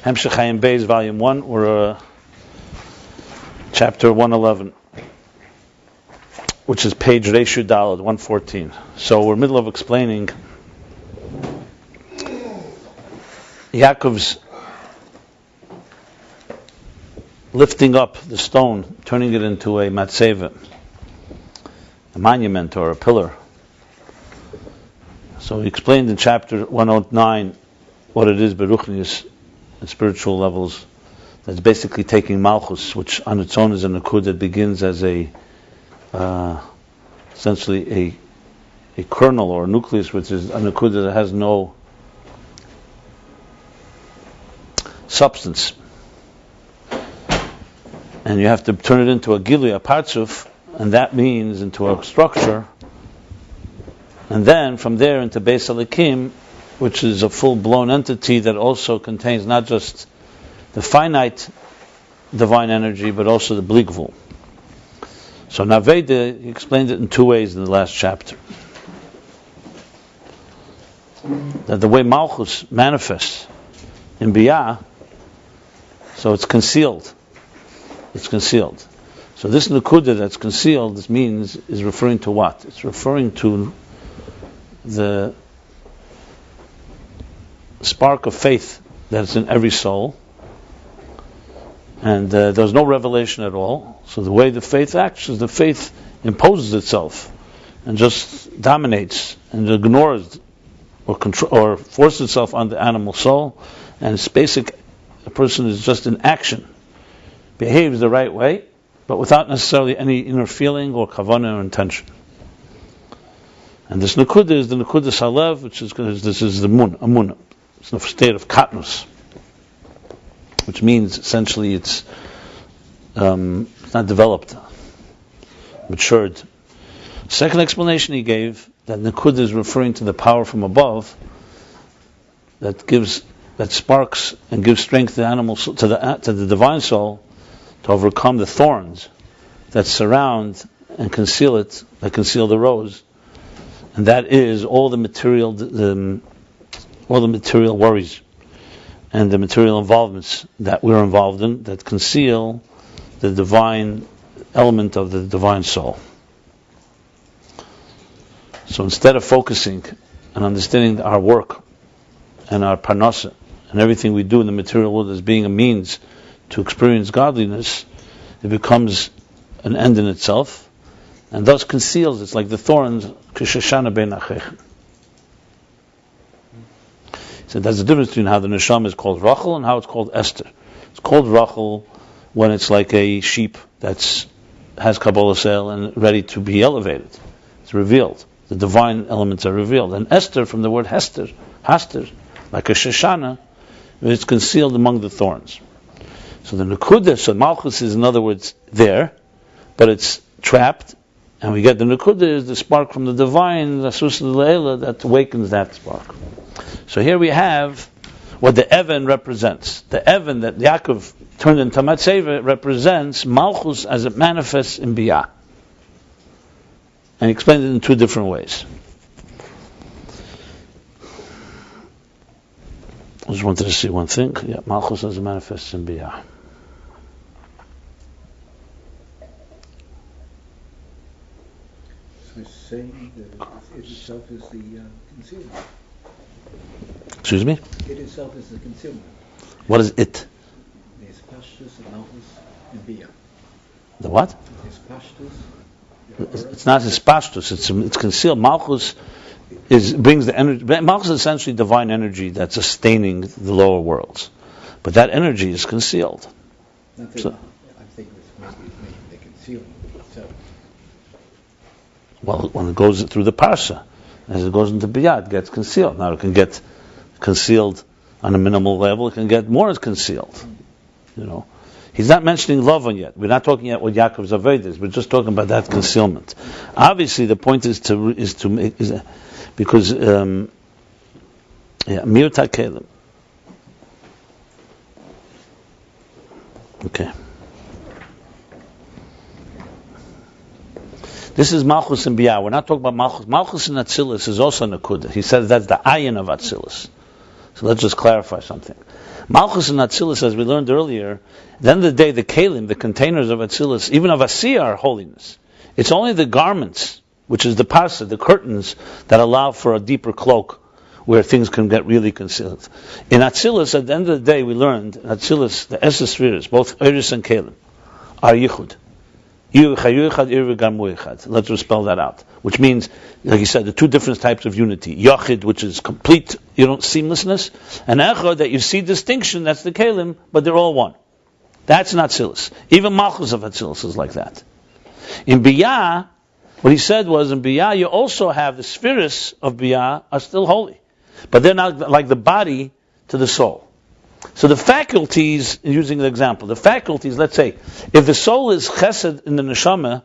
Ayin Beis, Volume 1, or Chapter 111, which is page Reishu Daled, 114. So we're in the middle of explaining Yaakov's lifting up the stone, turning it into a matzeva, a monument or a pillar. So he explained in chapter 109 what it is, beruchnius, at spiritual levels. That's basically taking malchus, which on its own is a nakud that begins as essentially a kernel or a nucleus, which is a nakud that has no substance. And you have to turn it into a gilui, a partzuf, and that means into a structure. And then from there into Beis Elikim, which is a full-blown entity that also contains not just the finite divine energy, but also the bligvul. So Naveda, he explained it in two ways in the last chapter. That the way malchus manifests in Biyah, so it's concealed. It's concealed. So this Nakuda that's concealed, this means, is referring to what? It's referring to the spark of faith that's in every soul. And there's no revelation at all. So the way the faith acts is the faith imposes itself and just dominates and ignores or or forces itself on the animal soul. And it's basic, a person is just in action, behaves the right way, but without necessarily any inner feeling or kavanah or intention. And this nakuda is the nakuda salev, which is this is the amunah. It's a state of katnus, which means essentially it's not developed, matured. Second explanation he gave, that nakuda is referring to the power from above that sparks and gives strength to the animal to the divine soul to overcome the thorns that surround and conceal it, that conceal the rose, and that is all the material worries and the material involvements that we're involved in that conceal the divine element of the divine soul. So instead of focusing and understanding our work and our parnasa and everything we do in the material world as being a means to experience godliness, it becomes an end in itself and thus conceals. It's like the thorns, k'shashana bein achechem. So there's a difference between how the neshama is called Rachel and how it's called Esther. It's called Rachel when it's like a sheep that has Kabbalah sail and ready to be elevated. It's revealed. The divine elements are revealed. And Esther, from the word Hester, like a Shoshana, it's concealed among the thorns. So the Nakuda, so malchus is in other words there, but it's trapped, and we get the Nakuda is the spark from the divine, the Asus Leila, that awakens that spark. So here we have what the Evan represents. The Evan that Yaakov turned into Matzeva represents Malchus as it manifests in Biyah. And he explained it in two different ways. I just wanted to see one thing. Yeah, Malchus as it manifests in Biyah. So it's saying that it itself is the concealment. Excuse me? It itself is the concealment. What is it? There's pashtus and malchus and biyah. The what? There's pashtus. It's not his pashtus. It's concealed. Malchus brings the energy. Malchus is essentially divine energy that's sustaining the lower worlds, but that energy is concealed. I think it's maybe the concealing itself. Well, when it goes through the parsha, as it goes into Biyah, it gets concealed. Now it can get concealed on a minimal level. It can get more concealed. He's not mentioning love on yet. We're not talking yet what Yaakov's avodah is. We're just talking about that concealment. Obviously, the point is because mir takelim. Okay. This is malchus and biyah. We're not talking about malchus. Malchus and Atzilus is also nakuda. He says that's the ayin of Atzilus. So let's just clarify something. Malchus and Atzilus, as we learned earlier, at the end of the day, the kelim, the containers of Atzilus, even of Asiyah, are holiness. It's only the garments, which is the parsa, the curtains, that allow for a deeper cloak, where things can get really concealed. In Atzilus, at the end of the day, we learned, in Atzilus, the Esther spheres, both Eris and kelim, are yichud. Let's spell that out. Which means, like you said, the two different types of unity. Yachid, which is complete, seamlessness, and Echad, that you see distinction, that's the kelim, but they're all one. That's not Atzilus. Even malchus of Atzilus is like that. In Biyah, what he said was, in Biyah, you also have the spheres of Biyah are still holy. But they're not like the body to the soul. So the faculties, using the example, the faculties, let's say, if the soul is chesed in the neshama,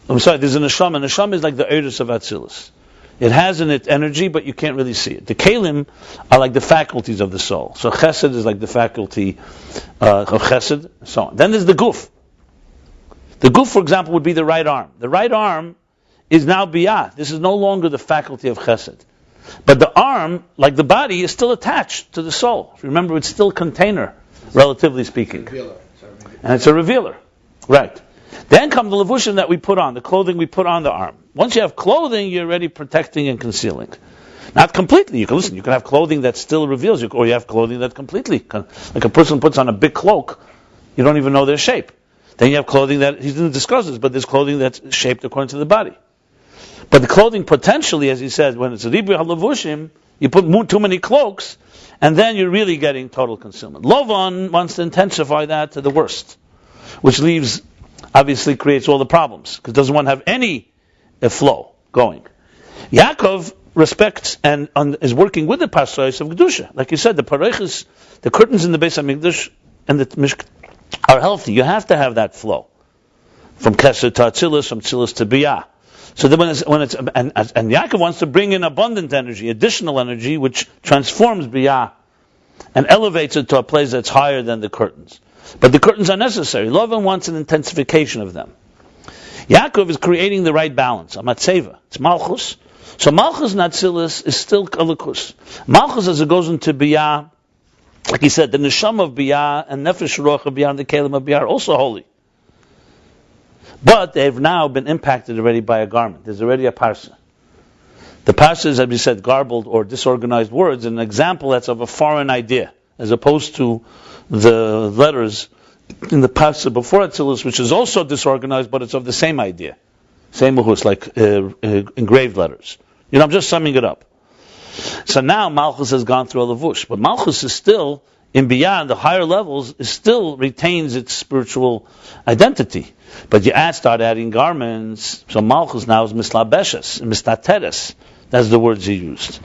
there's a neshama is like the eris of Atzilus. It has in it energy, but you can't really see it. The kelim are like the faculties of the soul. So chesed is like the faculty of chesed, and so on. Then there's the guf. The guf, for example, would be the right arm. The right arm is now biyah. This is no longer the faculty of chesed. But the arm, like the body, is still attached to the soul. Remember, it's still a container, relatively speaking. And it's a revealer. Right. Then come the levushim that we put on, the clothing we put on the arm. Once you have clothing, you're already protecting and concealing. Not completely. You can have clothing that still reveals you, or you have clothing that completely, like a person puts on a big cloak, you don't even know their shape. Then you have clothing that, he didn't discuss this, but there's clothing that's shaped according to the body. But the clothing potentially, as he said, when it's a ribu halavushim, you put too many cloaks, and then you're really getting total concealment. Lovan wants to intensify that to the worst, which obviously creates all the problems, because it doesn't want to have any flow going. Yaakov respects and is working with the parsais of Kedusha. Like you said, the parechis, the curtains in the Beis HaMikdash and the Mishkan are healthy. You have to have that flow. From Keser to Atzilus, from Atzilus to Biyah. So then and Yaakov wants to bring in abundant energy, additional energy, which transforms Biyah and elevates it to a place that's higher than the curtains. But the curtains are necessary. Lavan wants an intensification of them. Yaakov is creating the right balance. A matzeva. It's malchus. So malchus and Atzilus is still kalakus. Malchus, as it goes into Biyah, like he said, the neshama of Biyah and nefesh ruach of Biyah and the kelim of Biyah are also holy. But they've now been impacted already by a garment. There's already a parsa. The parsa is, as we said, garbled or disorganized words, an example that's of a foreign idea, as opposed to the letters in the parsa before Atzilus, which is also disorganized, but it's of the same idea. Same mahus, like engraved letters. I'm just summing it up. So now Malchus has gone through a lavush, but Malchus is still, in beyond the higher levels, it still retains its spiritual identity. But you start adding garments, so Malchus now is mislabeshes, mistateres. That's the words he used.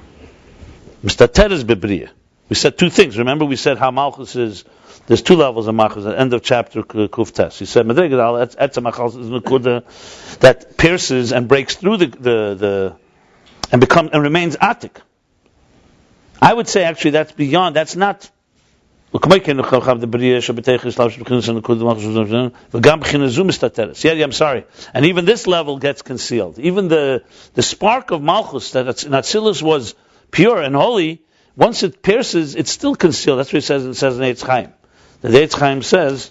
Mistateres bebriya. We said two things. Remember, we said how Malchus is. There's two levels of Malchus. At the end of chapter Kuftes, he said that pierces and breaks through the and remains atik. I would say actually that's beyond. That's not. Yeah, I'm sorry. And even this level gets concealed. Even the spark of Malchus that in Atzilus was pure and holy, once it pierces, it's still concealed. That's what it says in Eitz Chaim. The Eitz Chaim says,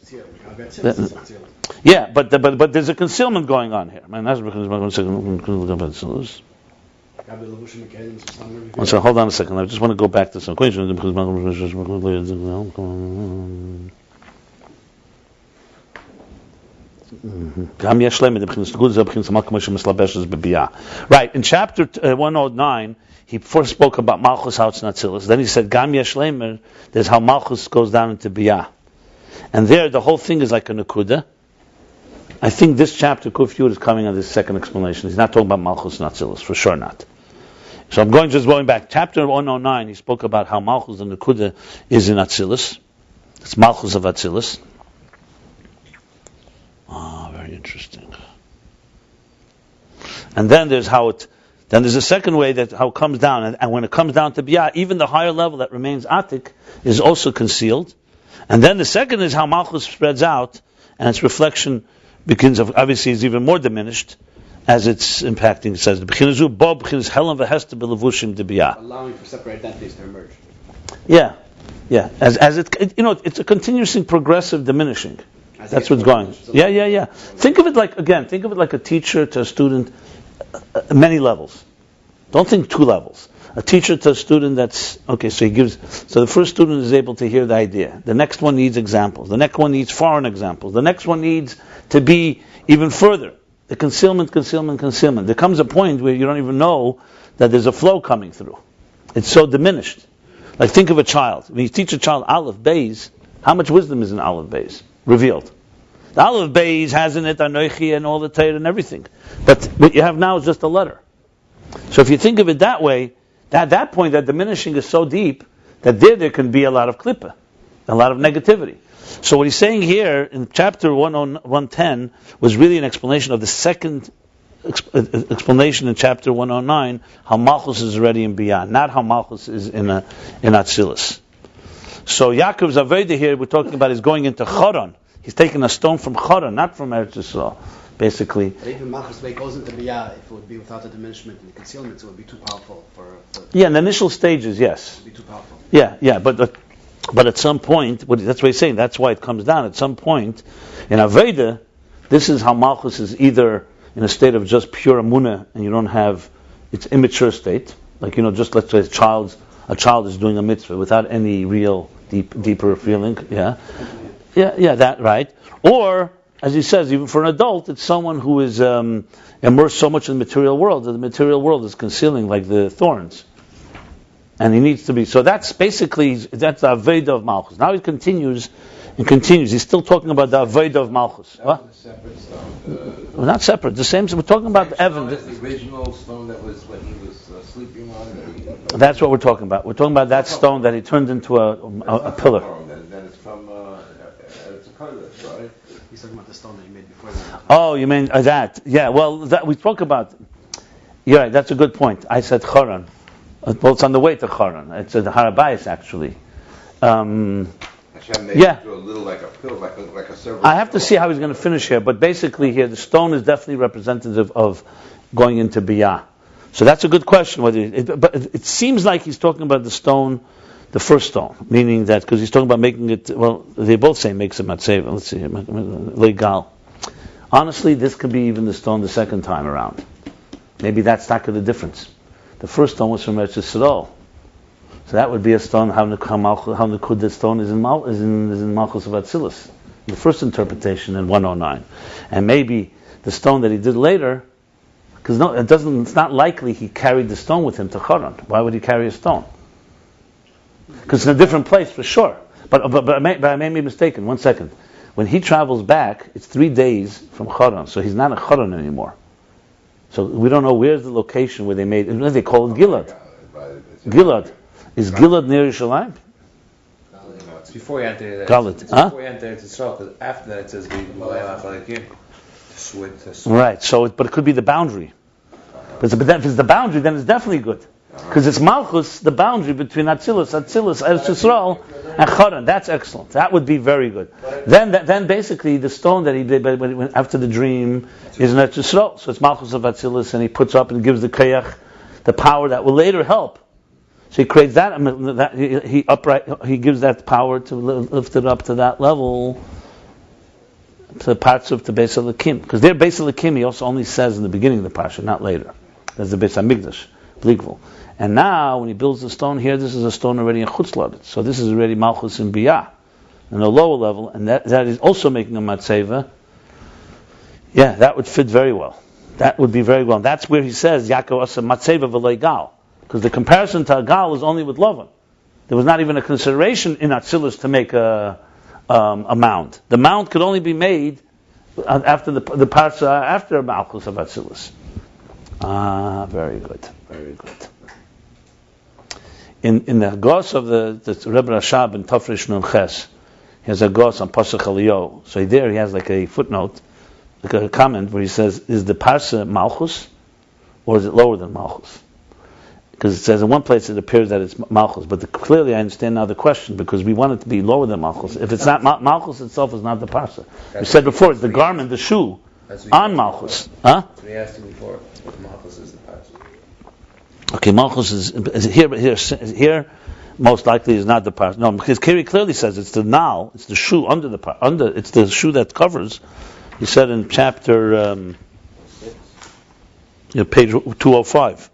yeah, but there's a concealment going on here. So hold on a second. I just want to go back to some questions. Right, in chapter 109, he first spoke about malchus, how it's not Atzilus. Then he said, Gam Yeshlemer, there's how malchus goes down into Biyah. And there, the whole thing is like a nekuda. I think this chapter, Kuf Yud, is coming on this second explanation. He's not talking about malchus and Atzilus, for sure not. So I'm going back. Chapter 109, he spoke about how malchus and nekuda is in Atzilus. It's malchus of Atzilus. Very interesting. And then there's then there's a second way that how it comes down, and when it comes down to Biyah, even the higher level that remains Atik is also concealed. And then the second is how Malchus spreads out, and its reflection begins of, obviously is even more diminished as it's impacting. It says, allowing for separate identities to emerge. Yeah. Yeah, as it's a continuously progressive diminishing. That's what's going. Yeah. Think of it like a teacher to a student, many levels. Don't think 2 levels. A teacher to a student that's, okay, so the first student is able to hear the idea. The next one needs examples. The next one needs foreign examples. The next one needs to be even further. The concealment. There comes a point where you don't even know that there's a flow coming through. It's so diminished. Like think of a child. When you teach a child Aleph Beis, how much wisdom is in Aleph Beis? Revealed. The Aleph Beis has in it Anochi and all the Torah and everything. But what you have now is just a letter. So if you think of it that way, at that point, that diminishing is so deep that there can be a lot of klippah, a lot of negativity. So what he's saying here in chapter 110 was really an explanation of the second explanation in chapter 109, how malchus is already in biyah, not how malchus is in Atzilus. So Yaakov's Aveda here, we're talking about, is going into Choron. He's taking a stone from Choron, not from Eretz Yisrael, basically. But even malchus way goes into biyah, if it would be without the diminishment and the concealment, it would be too powerful for yeah, in the initial stages, yes. It would be too powerful. Yeah, but at some point, that's what he's saying, that's why it comes down. At some point, in Aveda, this is how malchus is either in a state of just pure amunah, and you don't have its immature state, like just let's say a child is doing a mitzvah without any real deeper feeling, yeah, that right. Or as he says, even for an adult, it's someone who is immersed so much in the material world that the material world is concealing like the thorns, and he needs to be. So that's basically the Aveda of malchus. Now he continues. He's still talking about the Aveda of malchus. What? Separate stone. Well, not separate. The same. We're talking about the Evan. The original stone that was when he was sleeping on. That's what we're talking about. We're talking about that stone that he turned into a pillar. Then it's from it's a context, right? He's talking about the stone that he made before that. Oh, you mean that? Yeah. Well, that we spoke about. You're right. That's a good point. I said Choron. Well, it's on the way to Choron. It's at Rabbi actually. Yeah. A little like a pill, like a server. I have to see how he's going to finish here, but basically here the stone is definitely representative of going into biyah. So that's a good question. But it seems like he's talking about the stone, the first stone, meaning that because he's talking about making it. Well, they both say makes it matzeva. Let's see, legal. Honestly, this could be even the stone the second time around. Maybe that's not the difference. The first stone was from Eretz Yisrael. So that would be a stone. How Nikud that stone is in malchus of Atzilus. The first interpretation in 109, and maybe the stone that he did later, because it's not likely he carried the stone with him to Choron. Why would he carry a stone? Because it's in a different place for sure. But I may be mistaken. 1 second. When he travels back, it's 3 days from Choron, so he's not in Choron anymore. So we don't know where's the location where they made. They call it Gilad. Gilad. Is Gilad near Yerushalayim? It's before you enter Galit. Before you enter Israel, because after that it says right. So, but it could be the boundary. But if it's the boundary, then it's definitely good, because it's malchus, the boundary between Atzilus, Eretz Yisrael, and Choron. That's excellent. That would be very good. Then basically the stone that he did after the dream is in Eretz Yisrael. So it's malchus of Atzilus, and he puts up and gives the koyach, the power that will later help. So he creates that. He gives that power to lift it up to that level, to the parts of the Beis Elokim. Because their Beis Elokim, he also only says in the beginning of the parsha, not later. That's the Beis Hamikdash, Bligvul. And now, when he builds the stone here, this is a stone already in Chutzladet. So this is already malchus in biyah, on a lower level, and that is also making a matzeva. Yeah, that would fit very well. That would be very well. And that's where he says Yaakov asa matzeva v'lo gal. Because the comparison to a gal is only with Lavan. There was not even a consideration in Atzilus to make a mound. The mound could only be made after the parsha after malchus of Atzilus. Very good, very good. In the Gos of the Rebbe Rashab in Tafresh Nun Ches, he has a Gos on Pasuk Eliyahu. So there he has like a footnote, like a comment where he says, "Is the parsha malchus, or is it lower than malchus?" Because it says in one place it appears that it's malchus, but clearly I understand now the question, because we want it to be lower than malchus. If it's not malchus itself is not the parsha. We said before it's the garment, the shoe on malchus. Huh? That's what he asked you before. Malchus is the parsha. Okay, malchus is here. most likely is not the part. No, because Kiri clearly says it's the nal, it's the shoe under the part, it's the shoe that covers. He said in chapter page 205.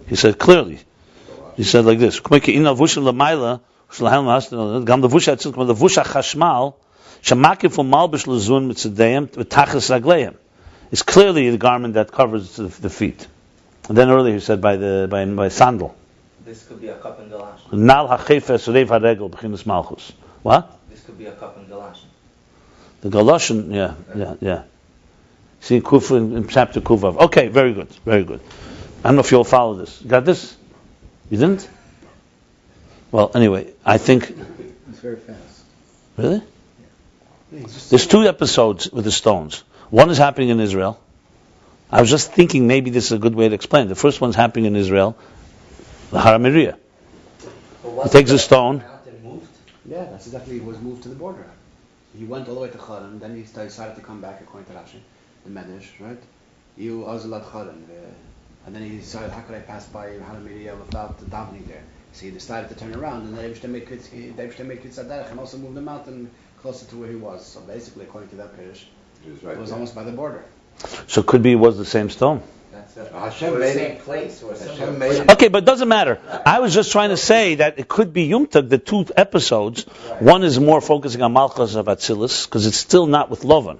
He said clearly. He said like this: it's clearly the garment that covers the feet. And then earlier he said by sandal. This could be a cup and galoshin. Nal hachefes reiv haregel b'chinas malchus. What? This could be a cup and galoshin. The galoshin, yeah. See Kuf in chapter Kuvav. Okay, very good. I don't know if you'll follow this. You got this? You didn't? Well, anyway, I think. It's very fast. Really? Yeah, there's 2 episodes with the stones. One is happening in Israel. I was just thinking maybe this is a good way to explain. The first one's happening in Israel, the Har HaMoriah. He takes a stone. Yeah, that's exactly. He was moved to the border. He went all the way to Choron, then he decided to come back according to Rashi, the Medrash, right? You Azalat Choron, and then he decided, how could I pass by Har HaMoriah without the davening there? So he decided to turn around, and then Eibishter made Kitzadach and also moved the mountain closer to where he was. So basically, according to that Pirish, it was almost by the border. So it could be it was the same stone. That's Hashem or made same it. place or Hashem similar made it. place. Okay, but it doesn't matter. I was just trying to say that it could be Yumtag, the 2 episodes. Right. One is more focusing on malchus of Atzilus, because it's still not with Lovan.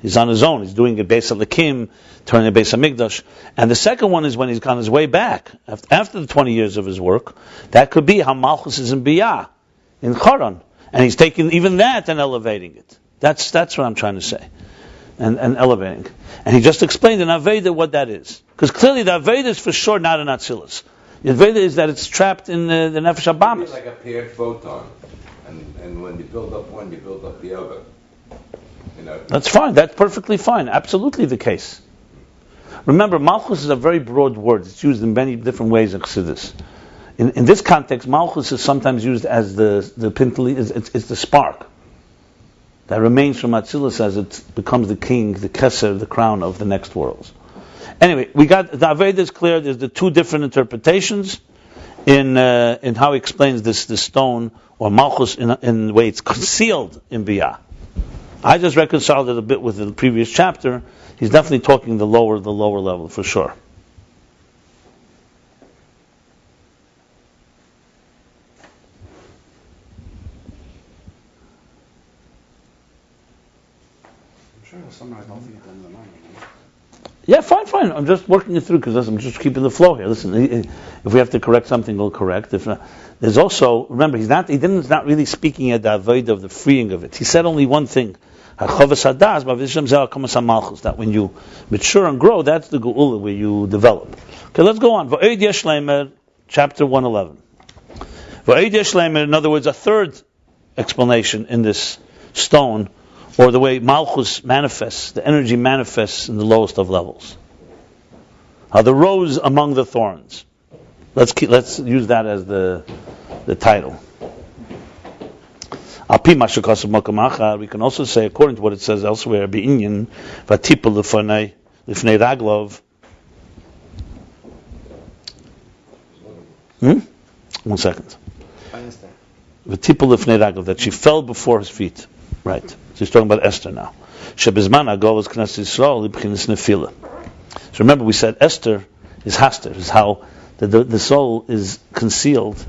He's on his own. He's doing a Beis HaLekim, turning a Beis HaMikdash. And the second one is when he's on his way back, after the 20 years of his work. That could be how malchus is in Biyah, in Choron. And he's taking even that and elevating it. That's what I'm trying to say. And elevating. And he just explained in Aveda what that is. Because clearly the Aveda is for sure not an Atzilus. The Aveda is that it's trapped in the Nefesh HaBamis. It's like a paired photon. And when you build up one, you build up the other. You know. That's fine. That's perfectly fine. Absolutely the case. Remember, malchus is a very broad word. It's used in many different ways in Chassidus. In this context, malchus is sometimes used as the pintali, it's the spark that remains from Atzilus as it becomes the king, the keser, the crown of the next worlds. Anyway, we got the Aveda is clear. There's the 2 different interpretations in how he explains this stone or malchus in the way it's concealed in Biyah. I just reconciled it a bit with the previous chapter. He's definitely talking the lower level for sure. I'm sure he'll summarize the whole thing at the end of the line. Yeah, fine. I'm just working it through because I'm just keeping the flow here. Listen, if we have to correct something, we'll correct. If not, there's also, remember, he's not really speaking at the avoid of the freeing of it. He said only one thing. That when you mature and grow, that's the geula where you develop. Okay, let's go on. Chapter 111. In other words, a third explanation in this stone, or the way malchus manifests, the energy manifests in the lowest of levels. How the rose among the thorns. Let's use that as the title. We can also say, according to what it says elsewhere, Be'inyan v'tipa lifnei raglov. 1 second. V'tipa lifnei raglov, that she fell before his feet. Right. So he's talking about Esther now. Shebizman agol k'nes Yisrael libchinas nefila. So remember, we said Esther is haster, is how the soul is concealed.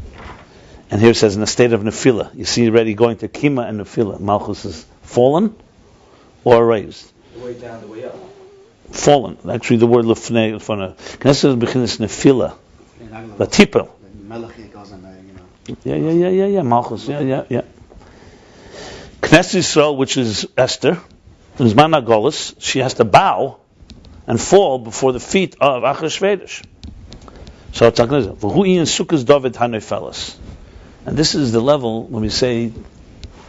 And here it says in a state of nefila. You see already going to kima and nefila. Malchus is fallen or raised. The way down, the way up. Fallen. Actually, the word lefnei knesset bechinas nefila. Vatipel. Yeah. Malchus. Yeah. Knesset Yisrael, which is Esther, is Mana Golis, she has to bow and fall before the feet of Achashverosh. So it's like this. David Hanefelas. And this is the level when we say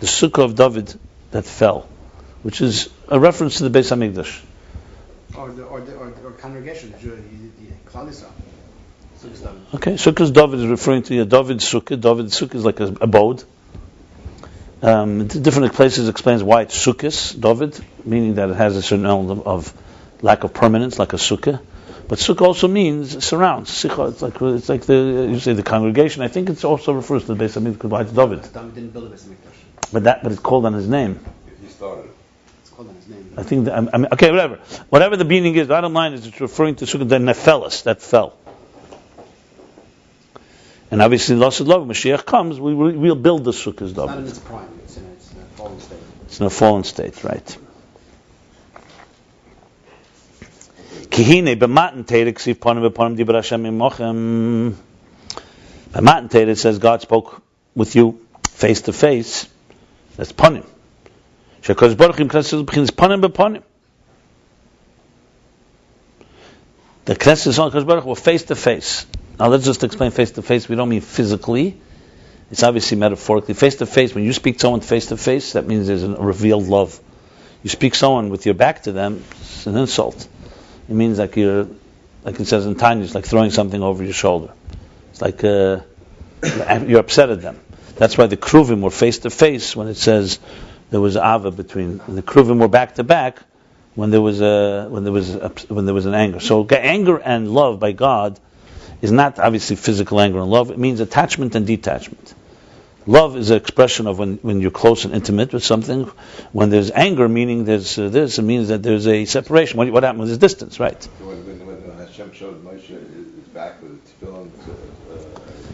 the sukkah of David that fell, which is a reference to the Beis HaMikdash. Or congregation, Klal Yisrael. Okay, sukkah David is referring to David's sukkah. David's sukkah is like a abode. Different places explains why it's sukkahs, David, meaning that it has a certain element of lack of permanence, like a sukkah. But sukkah also means surrounds. Sicha, it's like you say the congregation. I think it also refers to the Beis Hamikdash by David. David didn't build a Beis Hamikdash. But it's called on his name. He started it. It's called on his name. I think okay, whatever the meaning is. Bottom line is it's referring to sukkah the nephelis that fell. And obviously, Lasud Love, Mashiach comes, we'll build the sukkahs. It's not in its prime. It's in its fallen state. It's in a fallen state, right? Kihine b'matan teira ksiv panim b'panim dibur Hashem imochem. B'matan teira it says God spoke with you face to face. That's panim. Shekos baruch im knesses b'chinas panim b'panim. The knesses on Kosh Baruch were face to face. Now let's just explain face to face. We don't mean physically. It's obviously metaphorically. Face to face, when you speak to someone face to face, that means there's a revealed love. You speak someone with your back to them, it's an insult. It means like you're, like it says in Tanya, it's like throwing something over your shoulder. It's like you're upset at them. That's why the Kruvim were face to face when it says there was Ava between. The Kruvim were back to back when there was an anger. So anger and love by God is not obviously physical anger and love. It means attachment and detachment. Love is an expression of when you're close and intimate with something. When there's anger, meaning there's this, it means that there's a separation. What happened with this distance, right? So when Hashem showed Moshe his back with the tefillin,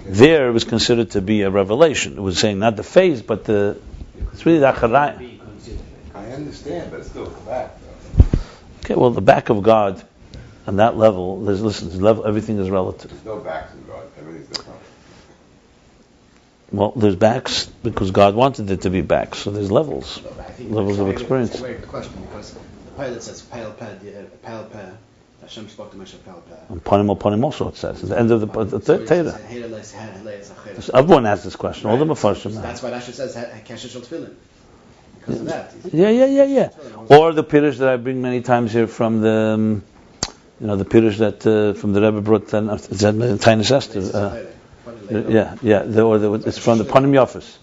there it was considered to be a revelation. It was saying not the face, but it's really the acharayim. I understand, but it's still the back, though. Okay, well, the back of God, on that level, everything is relative. There's no backs in God. Everything's different. Well, there's backs because God wanted it to be backs. So there's levels of experience. It's a weird question because the pilot says pale peh. Hashem spoke to Moshe pale peh. And panim also it says at the end of the Torah. Everyone asks this question. All the Mefarshim. That's why Rashi says kesher shel tefillin. Because of that. Yeah. Or the pirush that I bring many times here from the, the pirush that from the Rebbe brought then. Is that Tainus Esther? It's from the Panim Yafis.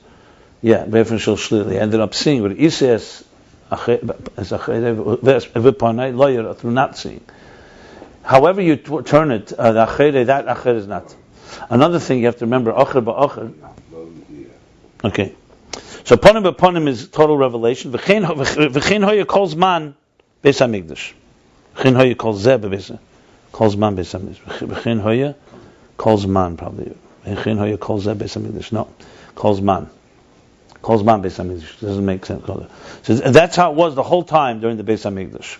Yeah, Be'efin Shel Shlil. He ended up seeing what he says through not seeing. However you turn it, that acher is not. Another thing you have to remember, acher ba'acher. Okay. So Panim ba'panim is total revelation. V'chein hoya calls man Beis HaMikdash. V'chein hoya calls zeh calls man Beis HaMikdash. V'chein hoya calls man probably. V'chein hoya calls zeh Beis HaMikdash. No, calls man. Calls man Beis HaMikdash. Doesn't make sense. So that's how it was the whole time during the Beis HaMikdash.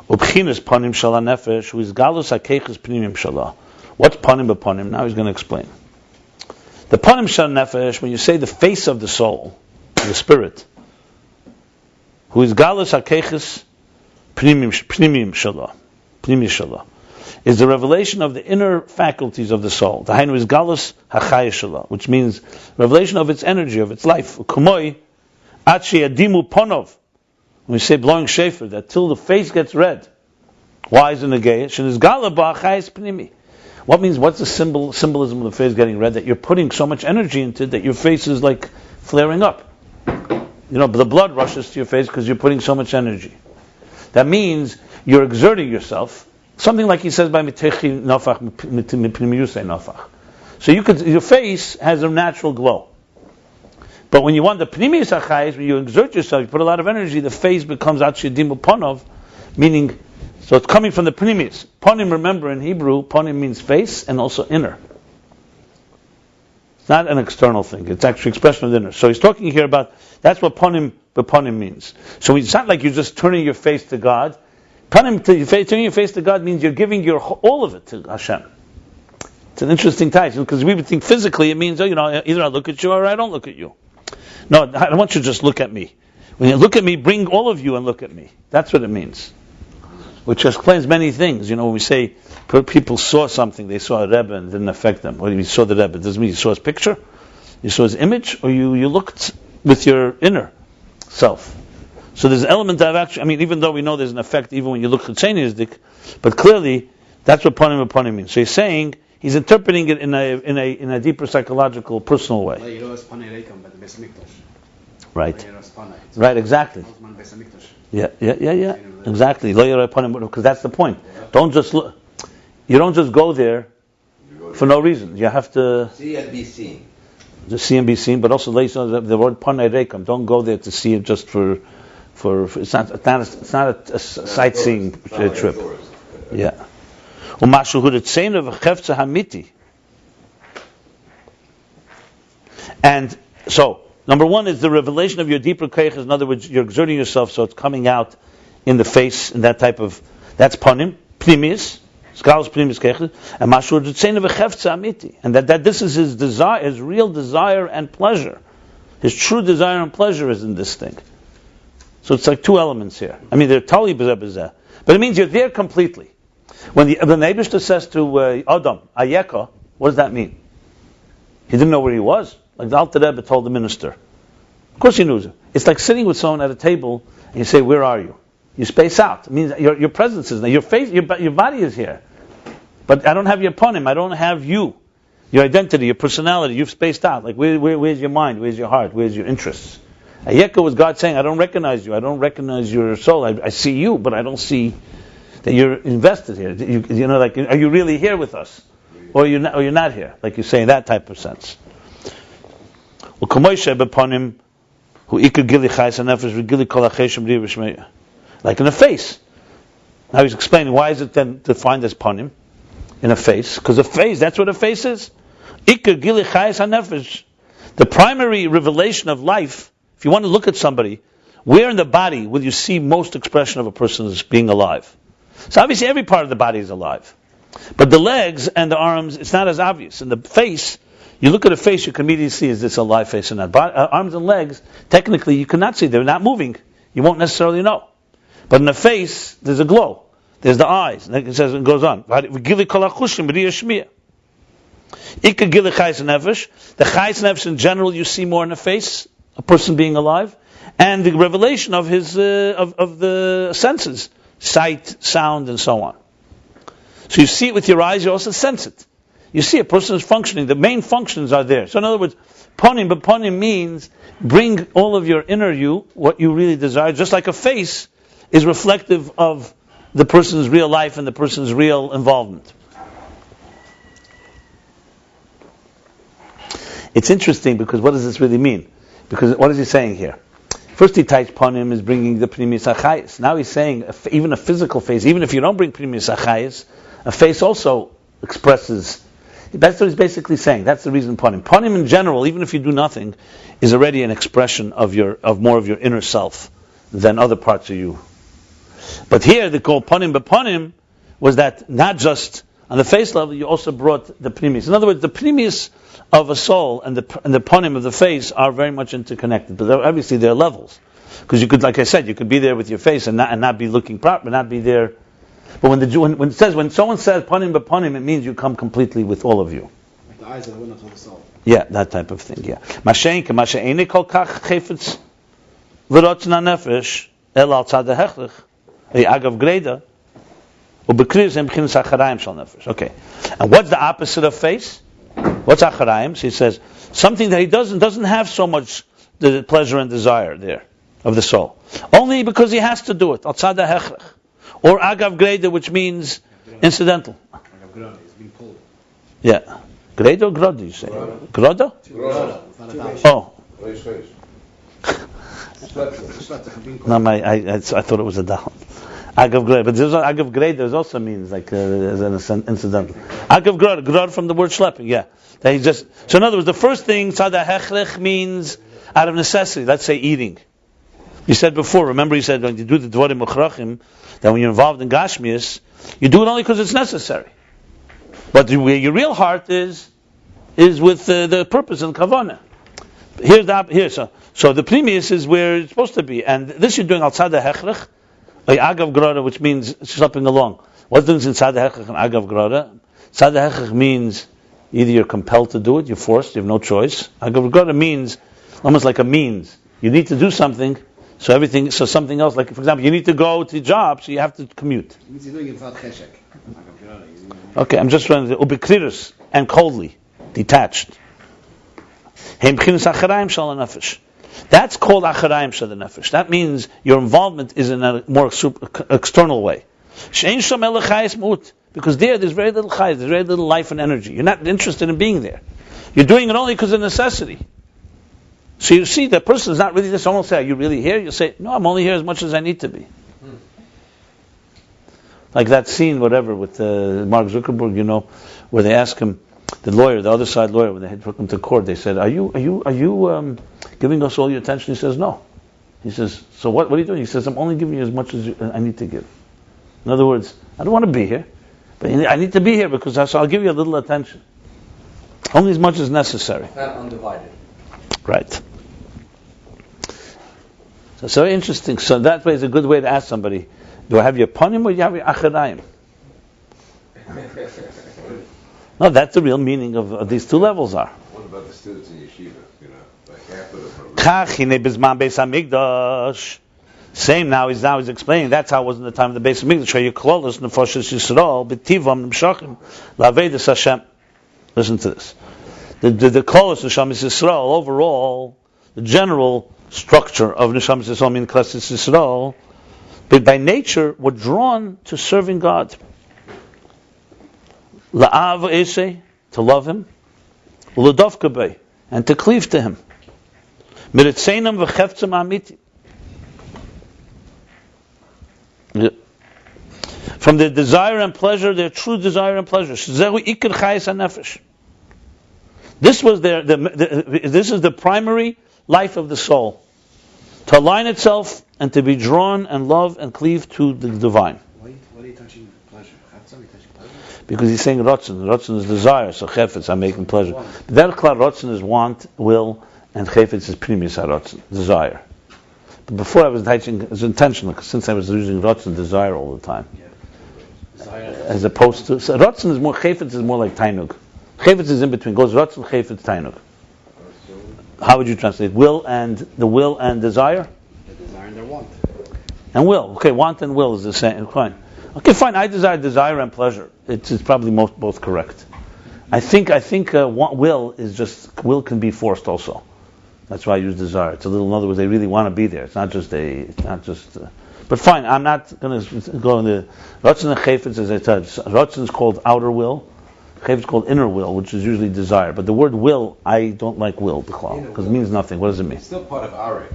Ubchinas panim shala nefesh, who is galus hakeiches pnimim shala. What's panim b'panim? Now he's going to explain. The panim shala nefesh, when you say the face of the soul, the spirit, who is galus hakeiches pnimim shala, is the revelation of the inner faculties of the soul. The hainu is galus hachayis shala, which means revelation of its energy, of its life. Kumoi atshi adimu ponov. When we say blowing shofar, that till the face gets red. Why is it negayah? What's the symbolism of the face getting red? That you're putting so much energy into it that your face is like flaring up. The blood rushes to your face because you're putting so much energy. That means you're exerting yourself. Something like he says by mitechi nafach, mipnimiyusei nafach. So your face has a natural glow. But when you want the pnimiyus hachayis, when you exert yourself, you put a lot of energy, the face becomes atshidimu ponov, meaning, so it's coming from the pnimiyus. Ponim, remember in Hebrew, ponim means face and also inner. It's not an external thing, it's actually expression of the inner. So he's talking here about, that's what ponim means. So it's not like you're just turning your face to God. Turning your face to God means you're giving all of it to Hashem. It's an interesting title, because we would think physically it means, either I look at you or I don't look at you. No, I don't want you to just look at me. When you look at me, bring all of you and look at me. That's what it means. Which explains many things. When we say people saw something, they saw a Rebbe and it didn't affect them. Well, you saw the Rebbe. It doesn't mean you saw his picture, you saw his image, or you looked with your inner self. So there's an element of actually, even though we know there's an effect even when you look at tzeniusdik, but clearly that's what panim means. So he's saying, he's interpreting it in a deeper psychological, personal way. Right. Right, exactly. Yeah. Exactly. Because that's the point. Don't just look. You don't just go there for no reason. You have to see and be seen. Just see and be seen, but also the word panei reikam. Don't go there to see it just for it's not a sightseeing trip. Yeah. And so, number one is the revelation of your deeper keiches. In other words, you're exerting yourself, so it's coming out in the face, and that's panim, primis, scholars primis keiches, and mashur tzena v'chefza amiti, and that this is his desire, his real desire and pleasure. His true desire and pleasure is in this thing. So it's like two elements here. I mean, they're totally bezeh, but it means you're there completely. When the Eibishter says to Adam, Ayeka, what does that mean? He didn't know where he was. Like the Alter Rebbe told the minister. Of course he knows it. It's like sitting with someone at a table and you say, where are you? You space out. It means your presence is there. Your face, your body is here. But I don't have your panim. I don't have you. Your identity, your personality, you've spaced out. Like where's your mind? Where's your heart? Where's your interests? Ayeka was God saying, I don't recognize you. I don't recognize your soul. I see you, but I don't see that you're invested here. You know, like, are you really here with us? Or you're not here? Like you say in that type of sense. Like in a face. Now he's explaining why is it then defined as panim in a face? Because a face, that's what a face is. The primary revelation of life, if you want to look at somebody, where in the body will you see most expression of a person as being alive? So obviously every part of the body is alive. But the legs and the arms, it's not as obvious. In the face, you look at a face, you can immediately see, is this a live face or not? Arms and legs, technically you cannot see. They're not moving. You won't necessarily know. But in the face, there's a glow. There's the eyes. And it says, it goes on. The chayes nefesh in general, you see more in the face, a person being alive, and the revelation of his of the senses, sight, sound, and so on. So you see it with your eyes, you also sense it. You see a person is functioning, the main functions are there. So in other words, panim means bring all of your inner you, what you really desire, just like a face is reflective of the person's real life and the person's real involvement. It's interesting because what does this really mean? Because what is he saying here? First he types panim is bringing the primis achayis. Now he's saying even a physical face, even if you don't bring primis achayis, a face also expresses. That's what he's basically saying. That's the reason panim. Panim in general, even if you do nothing, is already an expression of more of your inner self than other parts of you. But here the call panim bepanim was that not just on the face level, you also brought the primis. In other words, the primis of a soul and the panim of the face are very much interconnected. But obviously there are levels. Because you could, like I said, you could be there with your face and not be looking proper, not be there. But when someone says panim bepanim, it means you come completely with all of you. Like the eyes of the window of the soul. Yeah, that type of thing. Yeah. Mashenke mashe'ene kol kach chefetz v'rotzna nefesh el al tzad ha'hechlech agav greda ubekriz em b'chinas acharayim shal nefesh. Okay. And what's the opposite of face? What's acharayim? So he says something that he doesn't have so much the pleasure and desire there of the soul, only because he has to do it. Al tzad ha'hechlech. Or agav greda, which means incidental. Agav greda, it's being pulled. Yeah. Greda or groda, you say? Groda? Oh. No, I thought it was a dal. Agav greda. But agav greda also means like as an incidental. Agav greda from the word schlepping, yeah. So in other words, the first thing, tzad hechlech means out of necessity, let's say eating. You said before, remember you said when you do the dvarim uchrachim, that when you're involved in Gashmias, you do it only because it's necessary. But where your real heart is with the purpose and kavanah. So the primis is where it's supposed to be, and this you're doing al tzad hechlech, agav grada, which means slipping along. What's the difference in tzad hechlech and agav grada? Tzad hechlech means either you're compelled to do it, you're forced, you have no choice. Agav grada means almost like a means. You need to do something. So something else, like for example, you need to go to your job, so you have to commute. It means you're doing it without cheshek. Okay, I'm just trying to ubekriris and coldly, detached. That's called acharayim shel nefesh. That means your involvement is in a more external way. She'ein sham el chayis mut, because there's very little chayis, there's very little life and energy. You're not interested in being there. You're doing it only because of necessity. So you see, that person is not really there. Someone will say, "Are you really here?" You say, "No, I'm only here as much as I need to be." Like that scene, whatever, with Mark Zuckerberg, where they ask him, the lawyer, the other side lawyer, when they took him to court, they said, "Are you giving us all your attention?" He says, "No." He says, "So what are you doing?" He says, "I'm only giving you as much as I need to give." In other words, I don't want to be here, but I need to be here because I'll give you a little attention, only as much as necessary. Not undivided. Right. So it's very interesting. So that way is a good way to ask somebody, do I have your panim or do you have your acharayim? No, that's the real meaning of these two levels are. What about the students in yeshiva? Like after the Same now he's explaining that's how it was in the time of the Beis Hamikdash. Hashem. Listen to this. The Klolos Neshamas Yisrael, overall, the general structure of Neshamas Yisrael, meaning Knesset Yisrael, but by nature were drawn to serving God. La'av Esei, to love Him, L'davka bei, and to cleave to Him. Miritzeinam v'cheftzam amiti. From their desire and pleasure, their true desire and pleasure. Zehu ikar chayes hanefesh. This was this is the primary life of the soul. To align itself and to be drawn and love and cleave to the divine. What are you touching pleasure? Are you touching pleasure? Because he's saying Ratzon. Ratzon is desire, so Chefetz, I'm making pleasure. That Ratzon is want, will, and Chefetz is Primus HaRatzon, desire. But before I was teaching, it was intentional, because since I was using Ratzon, desire all the time. As opposed to, so Ratzon is more, Chefetz is more like Tainug. Chefetz is in between, goes Ratzon, Chefetz, Tainug. How would you translate? Will and desire? The desire and their want. And will. Okay, want and will is the same. Fine. Okay, fine. I desire and pleasure. It's probably both correct. I think will is just, will can be forced also. That's why I use desire. It's a little, in other words, they really want to be there. It's not just but fine, I'm not going to go into Ratzon and Chefetz, as I said. Ratzon is called outer will. Chefetz is called inner will, which is usually desire. But the word will, I don't like will, because it means nothing. What does it mean? It's still part of Arich.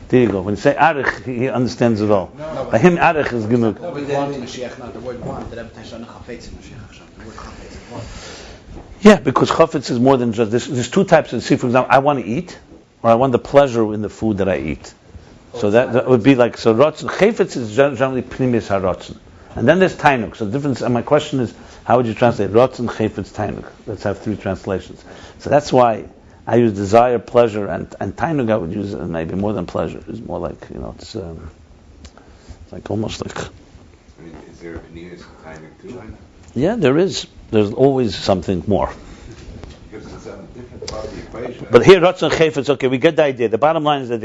There you go. When you say Arich, he understands it all. By him, Arich is Genug. No, but want Mashiach, not the word want. The Rebbe Tasha Chafetz in Mashiach. The word Chafetz is want. Yeah, because Chafetz is more than just this. There's two types of, see, for example, I want to eat, or I want the pleasure in the food that I eat. So that would be like, so Ratzon, Chefetz is generally Primus HaRatzon. And then there's Tainug. So the difference, and my question is, how would you translate Ratzon, Chefetz, Tainug? Let's have three translations. So that's why I use desire, pleasure, and Tainug I would use maybe more than pleasure. It's more like, it's like almost like... Is there a Pneumis Tainug too? Yeah, there is. There's always something more. Because it's a different part of the equation. But here, Ratzon, Chefetz, okay, we get the idea. The bottom line is that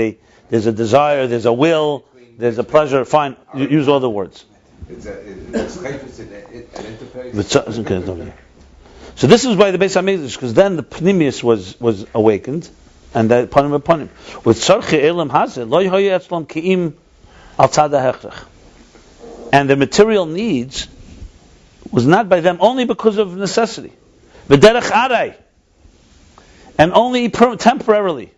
there's a desire, there's a will, there's a pleasure. Fine, use all the words. It's Chefetz an interface. So this is why the Beis Hamikdash, because then the Pnimius was awakened, and that upon him. With Tzarchei Elam Hazeh, lo yehoyu etzlom ki'im al tzad ha'hechech. And the material needs was not by them only because of necessity. V'derech aray. And only temporarily.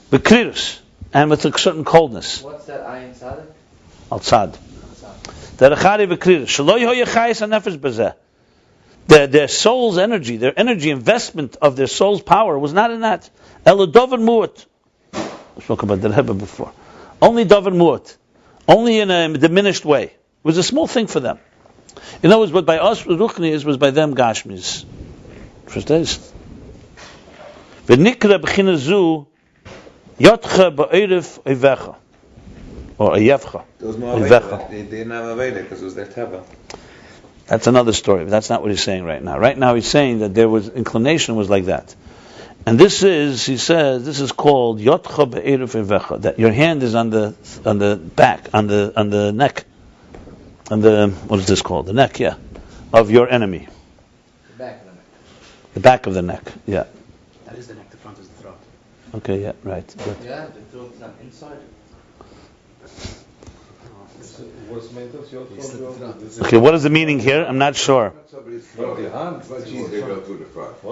B'krirus. And with a certain coldness. What's that Ayin Tzaddik? Al tzad. Derech aray v'krirus. Shelo yehoyu chayes hanefesh b'zeh. Their soul's energy, their energy investment of their soul's power was not in that. Elo dover mu'at. I spoke about the Rebbe before. Only dover mu'at. Only in a diminished way. It was a small thing for them. In other words, what by us Ruchnis was by them Gashmis. Verstehst? V'nikra b'china zu yotcha ba'erev evecha. Or eyevcha. It was more Aveda. They didn't have Aveda because it was their Teva. That's another story, but that's not what he's saying right now. Right now he's saying that there was inclination was like that. And this is, he says, this is called Yotcha Be'erev Evecha, that your hand is on the back, on the neck. What is this called? The neck, yeah. Of your enemy. The back of the neck. The back of the neck, yeah. That is the neck, the front is the throat. Okay, yeah, right. Good. Yeah, they threw them inside. Okay, what is the meaning here? I'm not sure. From the hand, but she's they go to the front.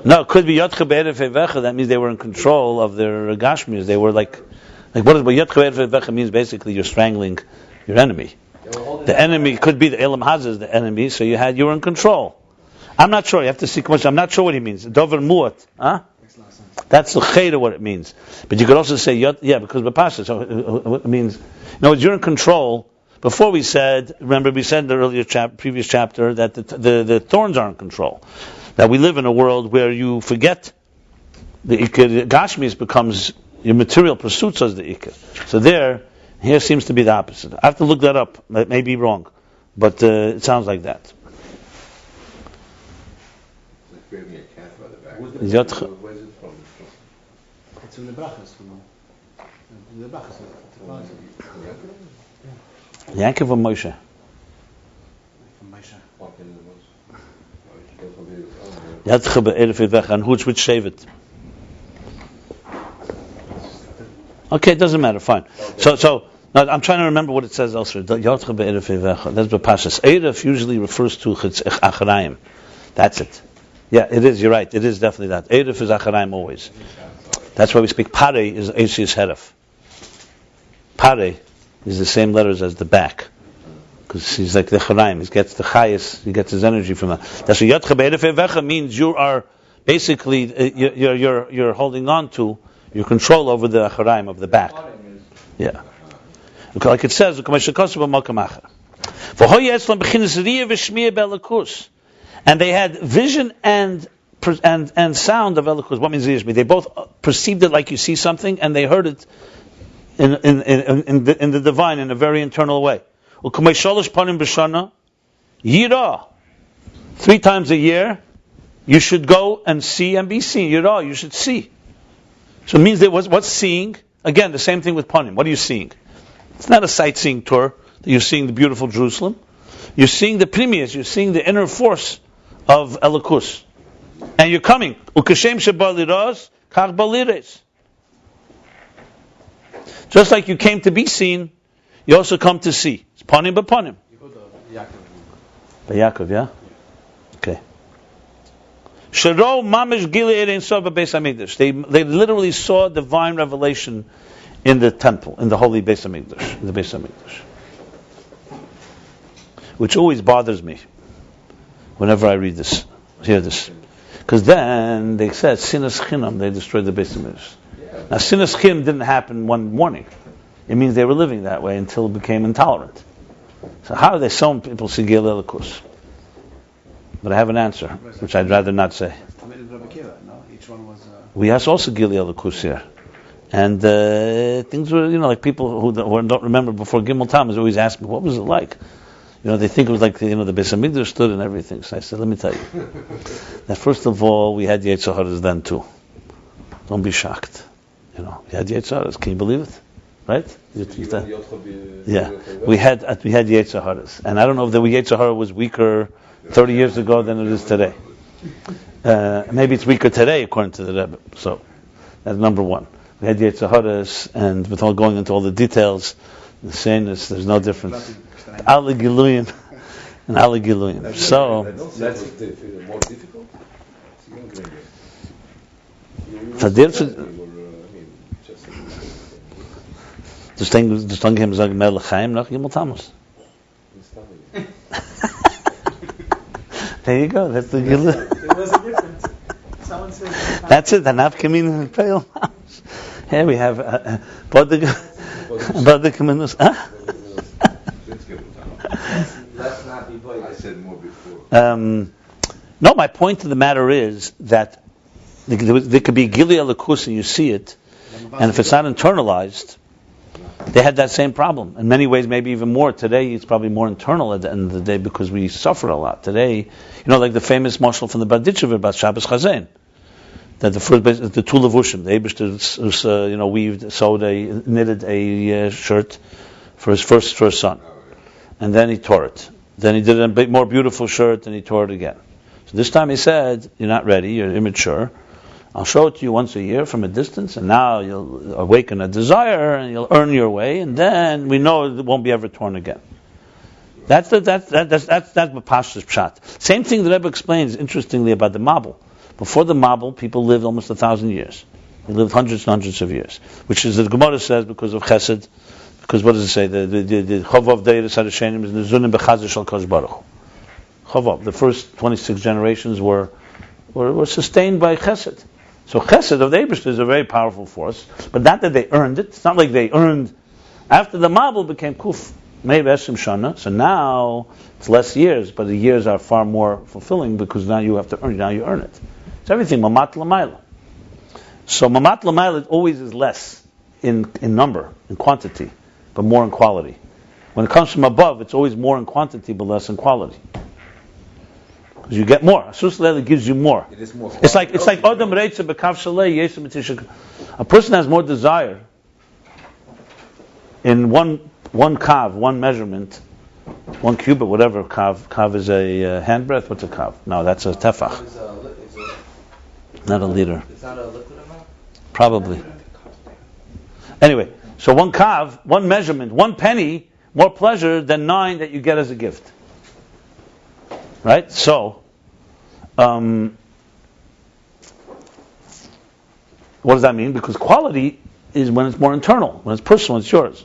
No, it could be Yotcha Be'erev Vecha. That means they were in control of their Gashmis. They were like what Yotcha Be'erev Vecha means? Basically, you're strangling your enemy. The enemy could be the Elam Hazaz, the enemy. So you were in control. I'm not sure. You have to see commercial. I'm not sure what he means. Dover Muat, huh? That's the Chayda what it means. But you could also say because Bapasha. So what it means? No, you're in control. Before we said, remember we said in the earlier previous chapter that the thorns are in control. That we live in a world where you forget the Gashmis becomes your material pursuits as the Ikar. So here seems to be the opposite. I have to look that up. That may be wrong, but it sounds like that. It's like creating a cat by the back. Where's it from? It's from the brachas. From the brachas. Yaakov or Moshe? From Moshe. Yatcha be'erev vecha, and which Shevet? Okay, it doesn't matter. Fine. So now I'm trying to remember what it says elsewhere. Yatcha be'erev vecha. That's Bapashas. Erev usually refers to Acharayim. That's it. Yeah, it is. You're right. It is definitely that. Erev is Acharayim always. That's why we speak. Pare is Eisius Heref. Pare is the same letters as the back. Because he's like the Charaim, he gets the Chayas, he gets his energy from that. That's what Yotcha Be'erev Vecha means. You are basically you're holding on to your control over the Charaim of the back. Yeah, like it says, and they had vision and sound of Elikus. What means Yishmi? They both perceived it like you see something, and they heard it in the divine in a very internal way. 3 times a year, you should go and see and be seen. Yirah, you should see. So it means that what's seeing? Again, the same thing with Panim. What are you seeing? It's not a sightseeing tour that you're seeing the beautiful Jerusalem. You're seeing the Primius. You're seeing the inner force of Elikus. And you're coming. Just like you came to be seen, you also come to see. It's Panim b'Panim. By Yaakov, yeah? Okay. They literally saw divine revelation in the temple, in the holy Beis Hamikdash, in the Beis Hamikdash. Which always bothers me whenever I read this, hear this. Because then they said, Sinas Chinam, they destroyed the Beis Hamikdash. Now, Sinas Chinam didn't happen one morning. It means they were living that way until it became intolerant. So how are they some people see Gil Elikus? But I have an answer, which I'd rather not say. We have also Gil Elikus here. And things were, like people who don't remember before Gimel Tammuz always ask me, what was it like? They think it was like, the Beis Hamikdash stood and everything. So I said, let me tell you. That first of all, we had Yetzer Haras then too. Don't be shocked. We had Yetzer Haras. Can you believe it? Right? Yeah. We had Yetzer Haras. And I don't know if the Yetzer Hara was weaker 30 years ago than it is today. Maybe it's weaker today according to the Rebbe. So, that's number one. We had Yetzer Haras, and without going into all the details, the saying is there's no difference. Ali Giluyim and Ali Giluyim. So, that's more difficult? Das Ding haben gesagt, Melchaim nach Gimel Tammuz. There you go. That's the Giluyim. It wasn't different. Someone said. That's it. The Nafkamin and Pale. Here we have Brother Kaminus. Let's not be boy. I said more before. No, my point of the matter is that there could be Gili Elikus and you see it, and if it's not internalized, they had that same problem. In many ways, maybe even more. Today, it's probably more internal at the end of the day because we suffer a lot. Today, like the famous marshal from the Barditchever about Shabbos Chazain, that the two levushim, the Eibishter, knitted a shirt for his first son, and then he tore it. Then he did a more beautiful shirt, and he tore it again. So this time he said, "You're not ready. You're immature. I'll show it to you once a year from a distance, and now you'll awaken a desire, and you'll earn your way, and then we know it won't be ever torn again. That's Pashas Pshat. Same thing the Rebbe explains, interestingly, about the Mabul. Before the Mabul, people lived almost 1,000 years. They lived hundreds and hundreds of years, which is the Gemara says because of Chesed. Because what does it say? The Chavav Deiris Hadashenim is the Zunim Bechazir Shal Kosh Baruch. Chavav. The first 26 generations were sustained by Chesed. So Chesed of the Eibishter is a very powerful force, but not that they earned it. It's not like they earned. After the Mabul became Kuf Mei V'Eshim Shana, so now it's less years, but the years are far more fulfilling because now you have to earn. Now you earn it. It's everything Mamat L'Mayla. So Mamat L'Mayla always is less in number, in quantity, but more in quality. When it comes from above, it's always more in quantity, but less in quality. Because you get more. Asus Leila gives you more. It is more. It's like Adam Reitza B'Kav Shalei Yesem T'Tishak. A person has more desire in one kav, one measurement, one cubit, whatever kav. Kav is a handbreadth. What's a kav? No, that's a tefach. Not a liter. It's not a liquid amount? Probably. Anyway, so one kav, one measurement, one penny, more pleasure than 9 that you get as a gift. Right? So, what does that mean? Because quality is when it's more internal, when it's personal, it's yours.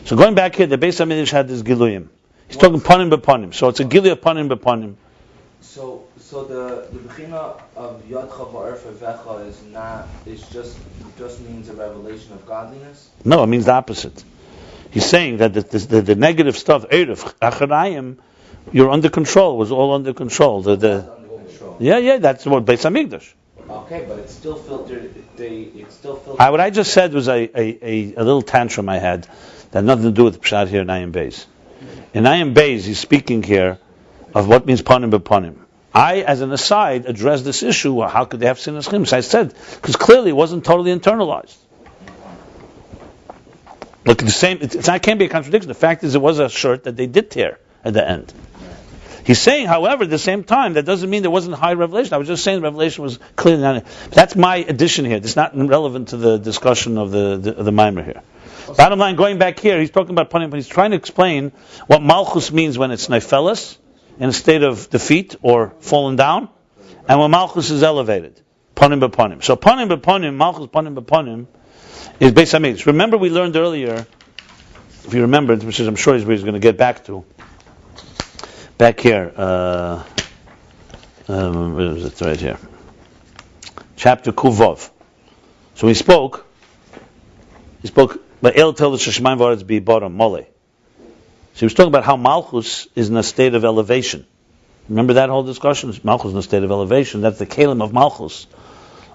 So going back here, the Beis HaMikdash had this giluyim. He's talking panim b'panim. So it's a gilui panim b'panim. So the bechina of Yadcha v'Arfa Vecha is just means a revelation of godliness? No, it means the opposite. He's saying that the negative stuff, Erev, Acharayim, you're under control, was all under control. Under control. Yeah, that's what Beis HaMikdash. Okay, but it's still filtered. What I just said was a little tantrum I had that had nothing to do with Pshat here in Ayin Beis. In Ayin Beis, he's speaking here of what means panim b'panim. I, as an aside, addressed this issue. How could they have sin as chims? I said because clearly it wasn't totally internalized. Look, the same. It can't be a contradiction. The fact is, it was a shirt that they did tear at the end. He's saying, however, at the same time, that doesn't mean there wasn't high revelation. I was just saying the revelation was clearly not. That's my addition here. It's not relevant to the discussion of the mimer here. Bottom line, going back here, he's talking about panim, but he's trying to explain what malchus means when it's neifeles, in a state of defeat or fallen down, and when malchus is elevated. Panim b'panim. So panim b'panim, malchus panim b'panim, is Beis HaMikdash. Remember we learned earlier, if you remember, which is I'm sure he's going to get back to, back here, where is it? Right here. Chapter Kuvov. So he spoke, but El tell the Sheshmaim Varetz be bottom, mole. So he was talking about how Malchus is in a state of elevation. Remember that whole discussion? Malchus is in a state of elevation. That's the Kalim of Malchus.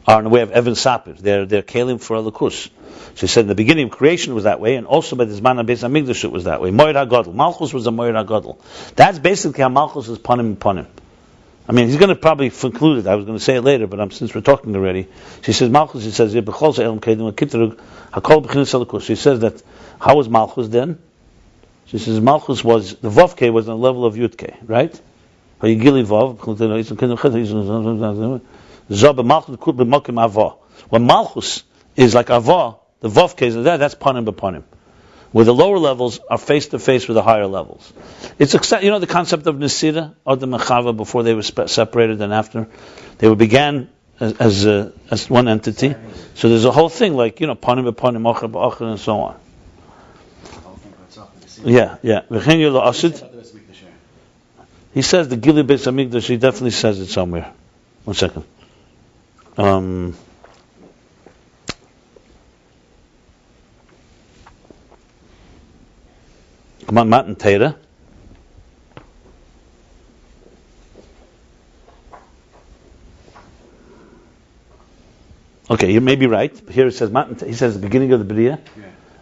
Are in the way of Evan Sapir. They're Kalim for Elikus. So he said in the beginning of creation it was that way, and also by this man of Beis HaMikdash it was that way. Moed HaGadol. Malchus was a Moed HaGadol. That's basically how Malchus is panim panim. I mean, he's going to probably conclude it. I was going to say it later, but since we're talking already. She says Malchus, he says, she says that, how was Malchus then? She says Malchus was, the Vavke was on the level of Yudke, right? When Malchus is like Avah, the Vavke is that's panim b'panim. Where the lower levels are face to face with the higher levels. It's the concept of Nesira or the Mechava before they were separated and after. They began as one entity. So there's a whole thing like, panim b'panim, ocher b'ocher, and so on. Yeah. He says the Gili Beis HaMikdash, he definitely says it somewhere. One second. Come on, Matan Teira. Okay, you may be right. Here it says Matan. He says the beginning of the Bria,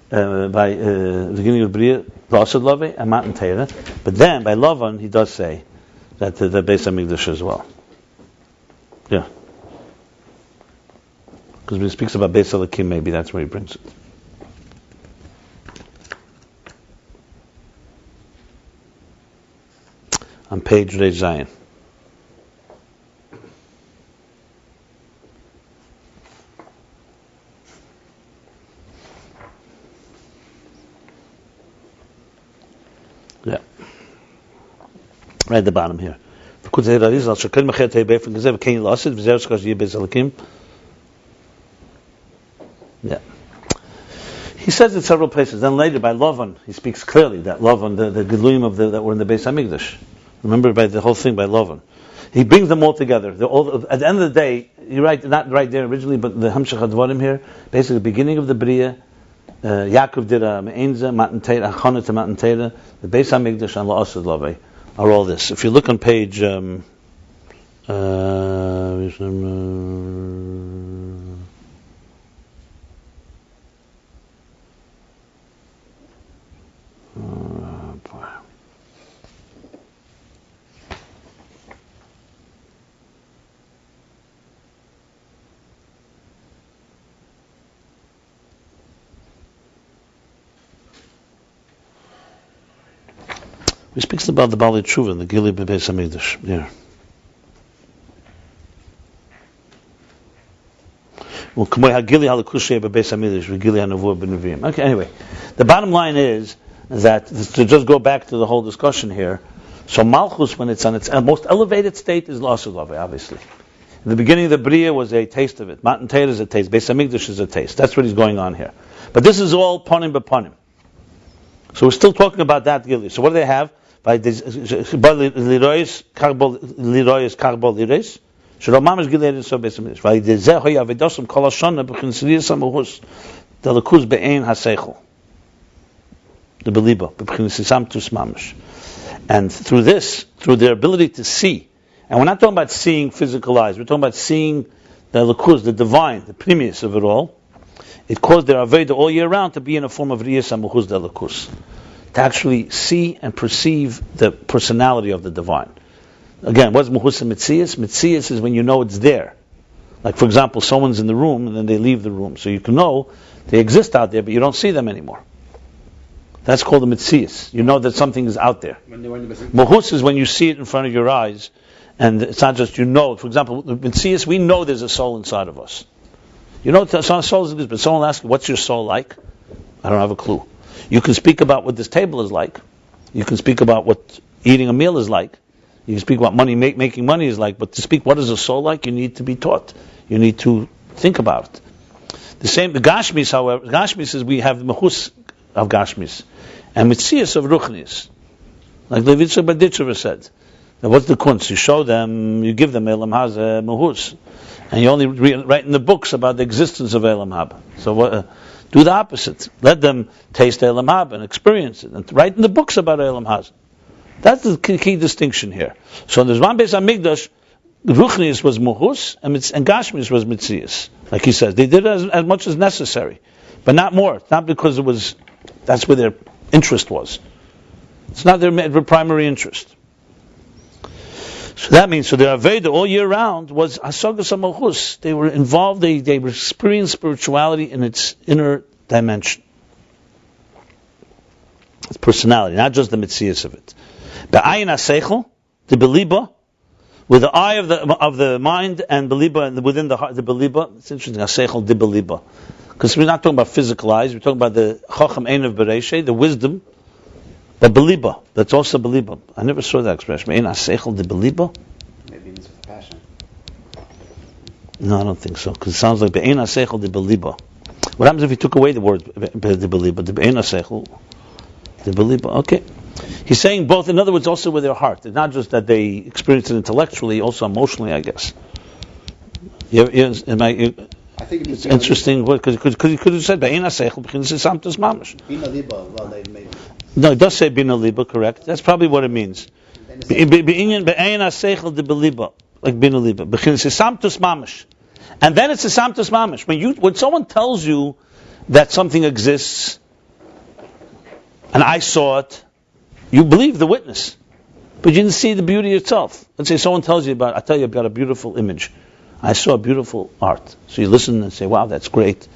by the beginning of the Bria, V'asad Love and Matan Teira. But then by Lavan he does say that the Beis HaMikdash as well. Yeah, because when he speaks about Beis Elokim, maybe that's where he brings it. On page Rei Zayin. Yeah. Right at the bottom here. Yeah. He says it several places. Then later by Lavan, he speaks clearly that Lavan, the Geluim that were in the Beis Hamikdash. Remember by the whole thing by Lavan. He brings them all together. At the end of the day, you're right, not right there originally, but the Hamshach HaDvarim here, basically the beginning of the Bria, Yaakov did a Me'enza, Matan Teira, Achana to Matan Teira, the Beis HaMikdash, and La'asad Lavei, are all this. If you look on page, he speaks about the Bali Tshuva and the Gili Bebeis Hamikdash. Yeah. Okay, anyway. The bottom line is that, to just go back to the whole discussion here, so malchus, when it's on its most elevated state, is l'asud lavei, obviously. In the beginning of the Bria was a taste of it. Matan Teira is a taste. Beis Hamikdash is a taste. That's what he's going on here. But this is all panim b'panim. So we're still talking about that Gili. So what do they have? By lirois karbol lirois. Shelo mamish gilead so Beis Hamikdash. By the zehoy avedosam kol hashana b'chinsiriyas hamuhus delakuz be'ein haseichel. The beliba b'chinsisam tus mamish. And through this, through their ability to see, and we're not talking about seeing physical eyes. We're talking about seeing the lakuz, the divine, the primus of it all. It caused their aveda all year round to be in a form of riyas hamuhus delakuz. To actually see and perceive the personality of the divine. Again, what's Muhus and Mitzias? Mitzias is when you know it's there. Like, for example, someone's in the room and then they leave the room. So you can know they exist out there, but you don't see them anymore. That's called a Mitzias. You know that something is out there. Muhus is when you see it in front of your eyes, and it's not just you know. For example, Mitzias, we know there's a soul inside of us. You know, some souls exist, but someone will ask you, what's your soul like? I don't have a clue. You can speak about what this table is like. You can speak about what eating a meal is like. You can speak about making money is like. But to speak what is a soul like, you need to be taught. You need to think about it. The same, the Gashmis, however, Gashmis is we have the Mechus of Gashmis and Mitzias of Ruchnis. Like Levitzer Baditcher said. Now what's the kunst? You show them, you give them Elam Haz Mehus. And you only write in the books about the existence of Elam Hab. So what... do the opposite. Let them taste Elam Hab and experience it. And write in the books about Elam Haz. That's the key distinction here. So in the Zman Beis HaMikdash, Ruchnius was Muhus and Gashmius was Mitzias. Like he says, they did it as much as necessary. But not more. Not because that's where their interest was. It's not their primary interest. So that means, their Aveda all year round was Hasagas HaMalchus. They were involved, they experienced spirituality in its inner dimension. Its personality, not just the Mitzias of it. The Ayin HaSeichel, the Beliba, with the eye of the mind and Beliba, and within the heart, the Beliba. It's interesting, HaSeichel, the Beliba. Because we're not talking about physical eyes, we're talking about the Chacham Ein of Bereisheh, the wisdom. But Beliba, that's also Beliba. I never saw that expression. Ein HaSeichel de Beliba? Maybe it's with passion. No, I don't think so. Because it sounds like Ein HaSeichel de Beliba. What happens if you took away the word de Beliba? The Ein HaSeichel de Beliba. Okay. He's saying both, in other words, also with their heart. It's not just that they experience it intellectually, also emotionally, I guess. I think it's interesting, because he could have said Ein HaSeichel because it's Samtus Mamash. No, it does say Bina Liba, correct. That's probably what it means. Be'inyan be'ayin ha'seichel de beliba, like Bina Liba. Because it's samtus mamish, and then it's a samtus mamish. When someone tells you that something exists, and I saw it, you believe the witness, but you didn't see the beauty itself. Let's say someone tells you I tell you about a beautiful image. I saw a beautiful art. So you listen and say, wow, that's great.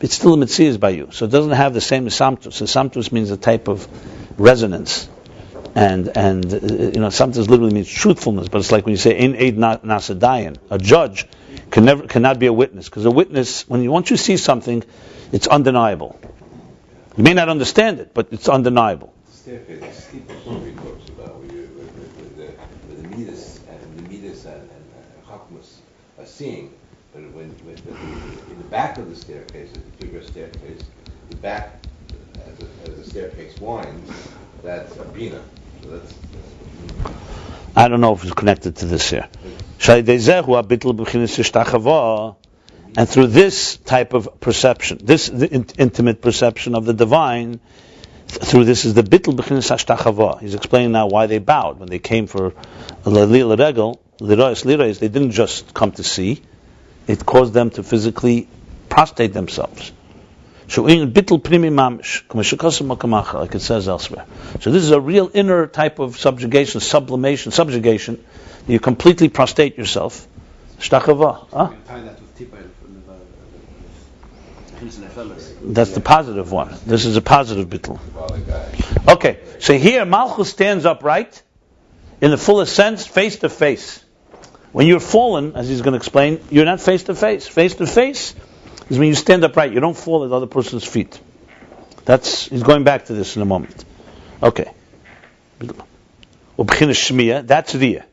It's still a Metzias by you. So it doesn't have the same as Samtus. Samtus means a type of resonance. And Samtus literally means truthfulness, but it's like when you say, Ein Eid Nasadayan. A judge cannot be a witness. Because a witness, once you see something, it's undeniable. You may not understand it, but it's undeniable. staircase, the steeple he talks about, where the Midas and Chachmas are seeing, but when in the back of the staircase, the bigger staircase, the back as the staircase winds, that's a bina. So that's I don't know if it's connected to this here. And through this type of perception, this intimate perception of the divine, through this is the bittul b'chinas hashtachava. He's explaining now why they bowed when they came for l'lil regel, lirois lirois. They didn't just come to see; it caused them to physically prostrate themselves. Bittul primi mamish, like it says elsewhere. So this is a real inner type of subjugation, sublimation, subjugation. You completely prostrate yourself. Shtachava. Huh? That's the positive one. This is a positive bittul. Okay, so here Malchus stands upright in the fullest sense, face to face. When you're fallen, as he's going to explain, you're not face to face. Face to face is when you stand upright. You don't fall at the other person's feet. He's going back to this in a moment. Okay. That's Riyah.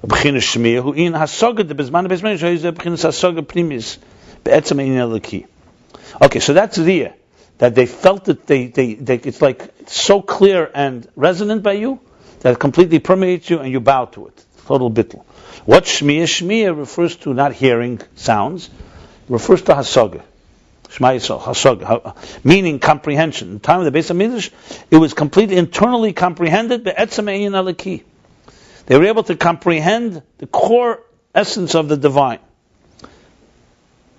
Who in hasoga the bezman bezman shows the b'chinas hasoga primis be'etzem ein eliki. Okay, so that's Riyah, that they felt it. They it's like so clear and resonant by you that it completely permeates you and you bow to it. Total bittul. What Shmiya? Shmiya refers to not hearing sounds. Refers to hasoga. Shema Yisrael, hasoga, meaning comprehension. In the time of the Beis HaMikdash, it was completely internally comprehended be'etzem ein eliki. They were able to comprehend the core essence of the divine,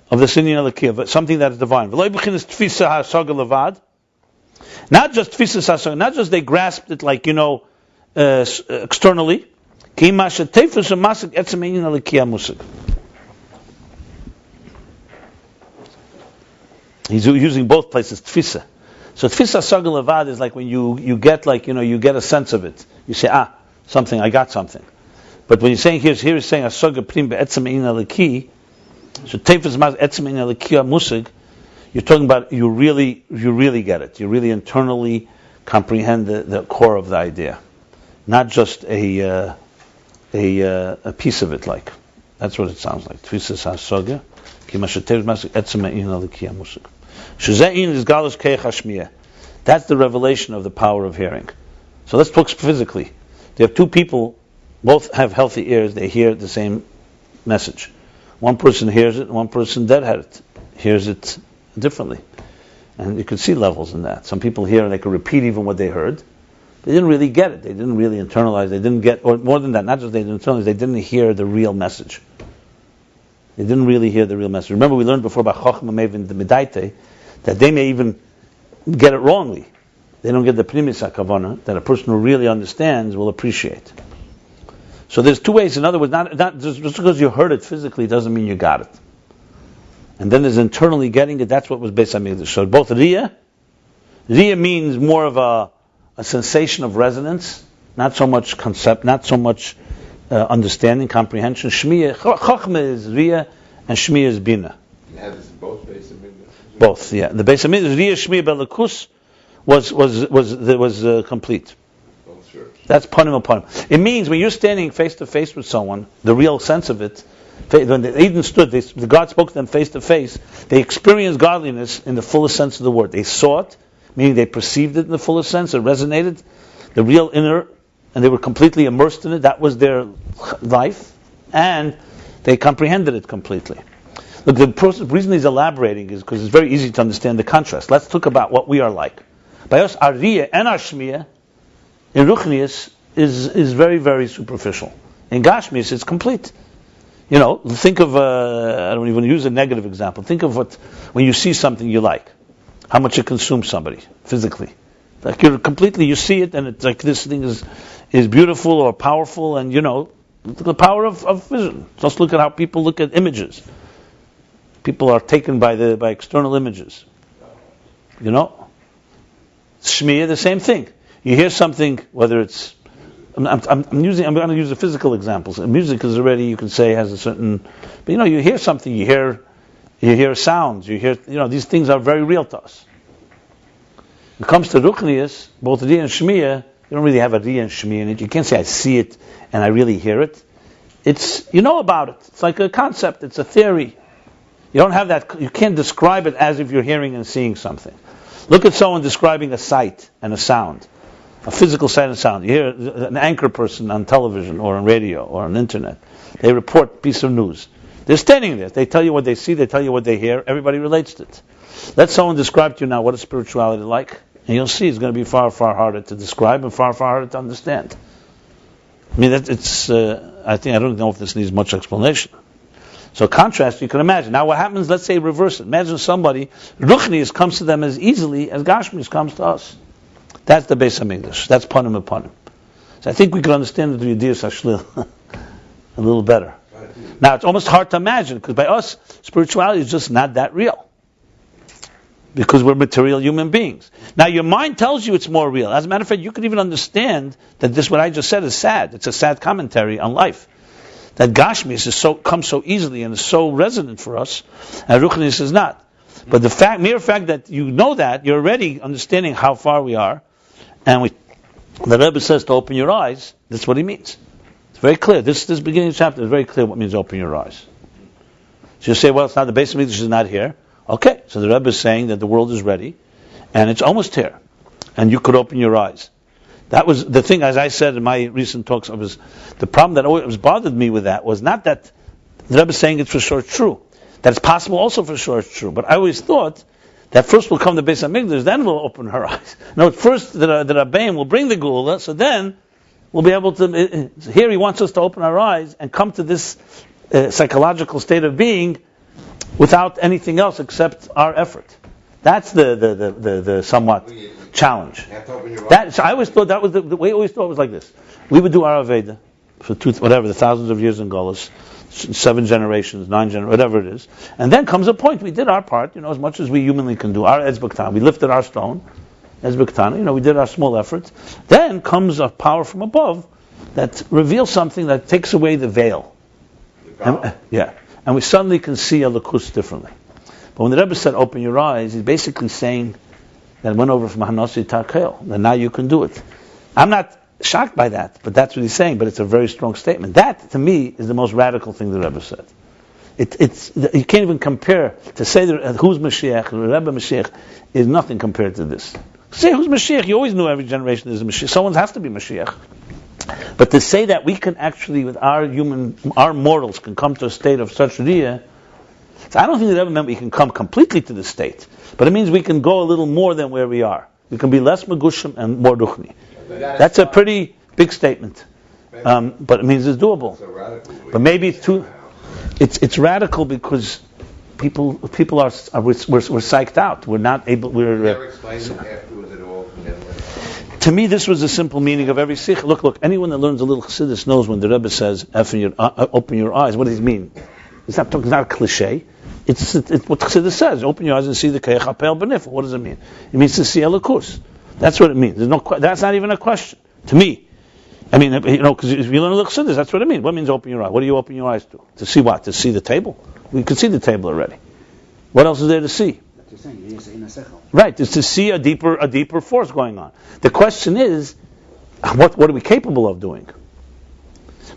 of the Sinyan Elokiyah, of something that is divine. Not just tfisa hasoga, not just they grasped it like, externally. He's using both places, tfisa. So tfisa hasoga levad is like when you get you get a sense of it. You say, something, I got something. But when you're saying here is saying hasoga prim be'etzem ein eliki, so tefes mas etzem ein eliki musig, you're talking about you really get it. You really internally comprehend the core of the idea, not just a piece of it. Like that's what it sounds like. Tefes hasoga ki mashetevs mas etzem ein eliki musig. Shezein is galus keich hashmiyah. That's the revelation of the power of hearing. So let's talk physically. There are two people, both have healthy ears, they hear the same message. One person hears it, one person deadheaded hears it differently. And you can see levels in that. Some people hear and they can repeat even what they heard. They didn't really get it, they didn't really internalize, they didn't get, or more than that, not just they didn't internalize, they didn't hear the real message. They didn't really hear the real message. Remember we learned before about Chochma Mevin the Medaite, that they may even get it wrongly. They don't get the primis hakavana that a person who really understands will appreciate. So there's two ways. In other words, not just because you heard it physically doesn't mean you got it. And then there's internally getting it. That's what was Beis HaMikdash. So both Riyah means more of a sensation of resonance, not so much concept, not so much understanding, comprehension. Shmiya, Chachma is Riyah, and Shmiya is Bina. You have this in both Beis HaMikdash? Both, yeah. The Beis HaMikdash, Riyah, Shmiya, Belakus, was complete. Oh, sure. That's panim upon. It means when you're standing face to face with someone, the real sense of it. When the Eden stood, the God spoke to them face to face. They experienced godliness in the fullest sense of the word. They saw it, meaning they perceived it in the fullest sense. It resonated, the real inner, and they were completely immersed in it. That was their life, and they comprehended it completely. Look, the reason he's elaborating is because it's very easy to understand the contrast. Let's talk about what we are like. By us, our Riyah and our Shmiya in Ruchnius is very, very superficial. In Gashmius, it's complete. Think of, I don't even use a negative example. Think of when you see something you like, how much it consumes somebody, physically. Like you see it and it's like this thing is beautiful or powerful and, the power of vision. Just look at how people look at images. People are taken by external images. Shmiya, the same thing. You hear something, whether it's, I'm going to use the physical examples. Music is already, you can say, has a certain, but you hear something, you hear sounds, these things are very real to us. When it comes to Ruchnius, both Riyah and Shmiya, you don't really have a Riyah and Shmiya in it. You can't say I see it and I really hear it. You know about it. It's like a concept. It's a theory. You don't have that. You can't describe it as if you're hearing and seeing something. Look at someone describing a sight and a sound, a physical sight and sound. You hear an anchor person on television or on radio or on internet. They report a piece of news. They're standing there. They tell you what they see. They tell you what they hear. Everybody relates to it. Let someone describe to you now what is spirituality like, and you'll see it's going to be far, far harder to describe and far, far harder to understand. I mean, I don't know if this needs much explanation. So contrast, you can imagine. Now what happens, let's say reverse it. Imagine somebody, Ruchnius comes to them as easily as Gashmius comes to us. That's the Beis HaMikdash. That's panim upon him. So I think we can understand the Yediyas HaShlil a little better. Now it's almost hard to imagine, because by us, spirituality is just not that real. Because we're material human beings. Now your mind tells you it's more real. As a matter of fact, you could even understand that what I just said is sad. It's a sad commentary on life. That Gashmius comes so easily and is so resonant for us, and Ruchnius is not. But the mere fact that you know that, you're already understanding how far we are, and the Rebbe says to open your eyes, that's what he means. It's very clear. This beginning of the chapter is very clear what means open your eyes. So you say, well, it's not the Beis HaMikdash is not here. Okay, so the Rebbe is saying that the world is ready, and it's almost here, and you could open your eyes. That was the thing, as I said in my recent talks, the problem that always bothered me with that was not that the Rebbe is saying it's for sure true. That it's possible also for sure it's true. But I always thought that first will come the Beis HaMikdash, then we'll open her eyes. No, first the Rabbeim will bring the Geula, so then we'll be able to, here he wants us to open our eyes and come to this psychological state of being without anything else except our effort. That's the somewhat challenge. So I always thought that was the way I always thought it was like this. We would do our Aveda for the thousands of years in Golos, 7 generations, 9 generations, whatever it is. And then comes a point, we did our part, as much as we humanly can do, our Ezbektan. We lifted our stone, Ezbektan, we did our small efforts. Then comes a power from above that reveals something that takes away the veil. And we suddenly can see a lakus differently. But when the Rebbe said, open your eyes, he's basically saying that it went over from Hanasi Takel, that now you can do it. I'm not shocked by that, but that's what he's saying, but it's a very strong statement. That, to me, is the most radical thing the Rebbe said. You can't even compare, to say that who's Mashiach, the Rebbe Mashiach, is nothing compared to this. Say who's Mashiach, you always knew every generation is a Mashiach. Someone has to be Mashiach. But to say that we can actually, with our mortals, can come to a state of such riyah, so I don't think it ever meant we can come completely to the state, but it means we can go a little more than where we are. We can be less magushim and more ruchni. That's a pretty big statement, but it means it's doable. But maybe it's too. It's radical because people are we're psyched out. We're not able. To me, this was the simple meaning of every sikh. Look. Anyone that learns a little chassidus knows when the Rebbe says, "Open your eyes." What does he mean? It's not a cliche. It's what chassidus says. Open your eyes and see the keich hapel benif. What does it mean? It means to see elikus. That's what it means. That's not even a question to me. I mean, because if you learn a little chassidus, that's what it means. What means open your eyes? What do you open your eyes to? To see what? To see the table? We can see the table already. What else is there to see? Right, it's to see a deeper force going on. The question is, what are we capable of doing?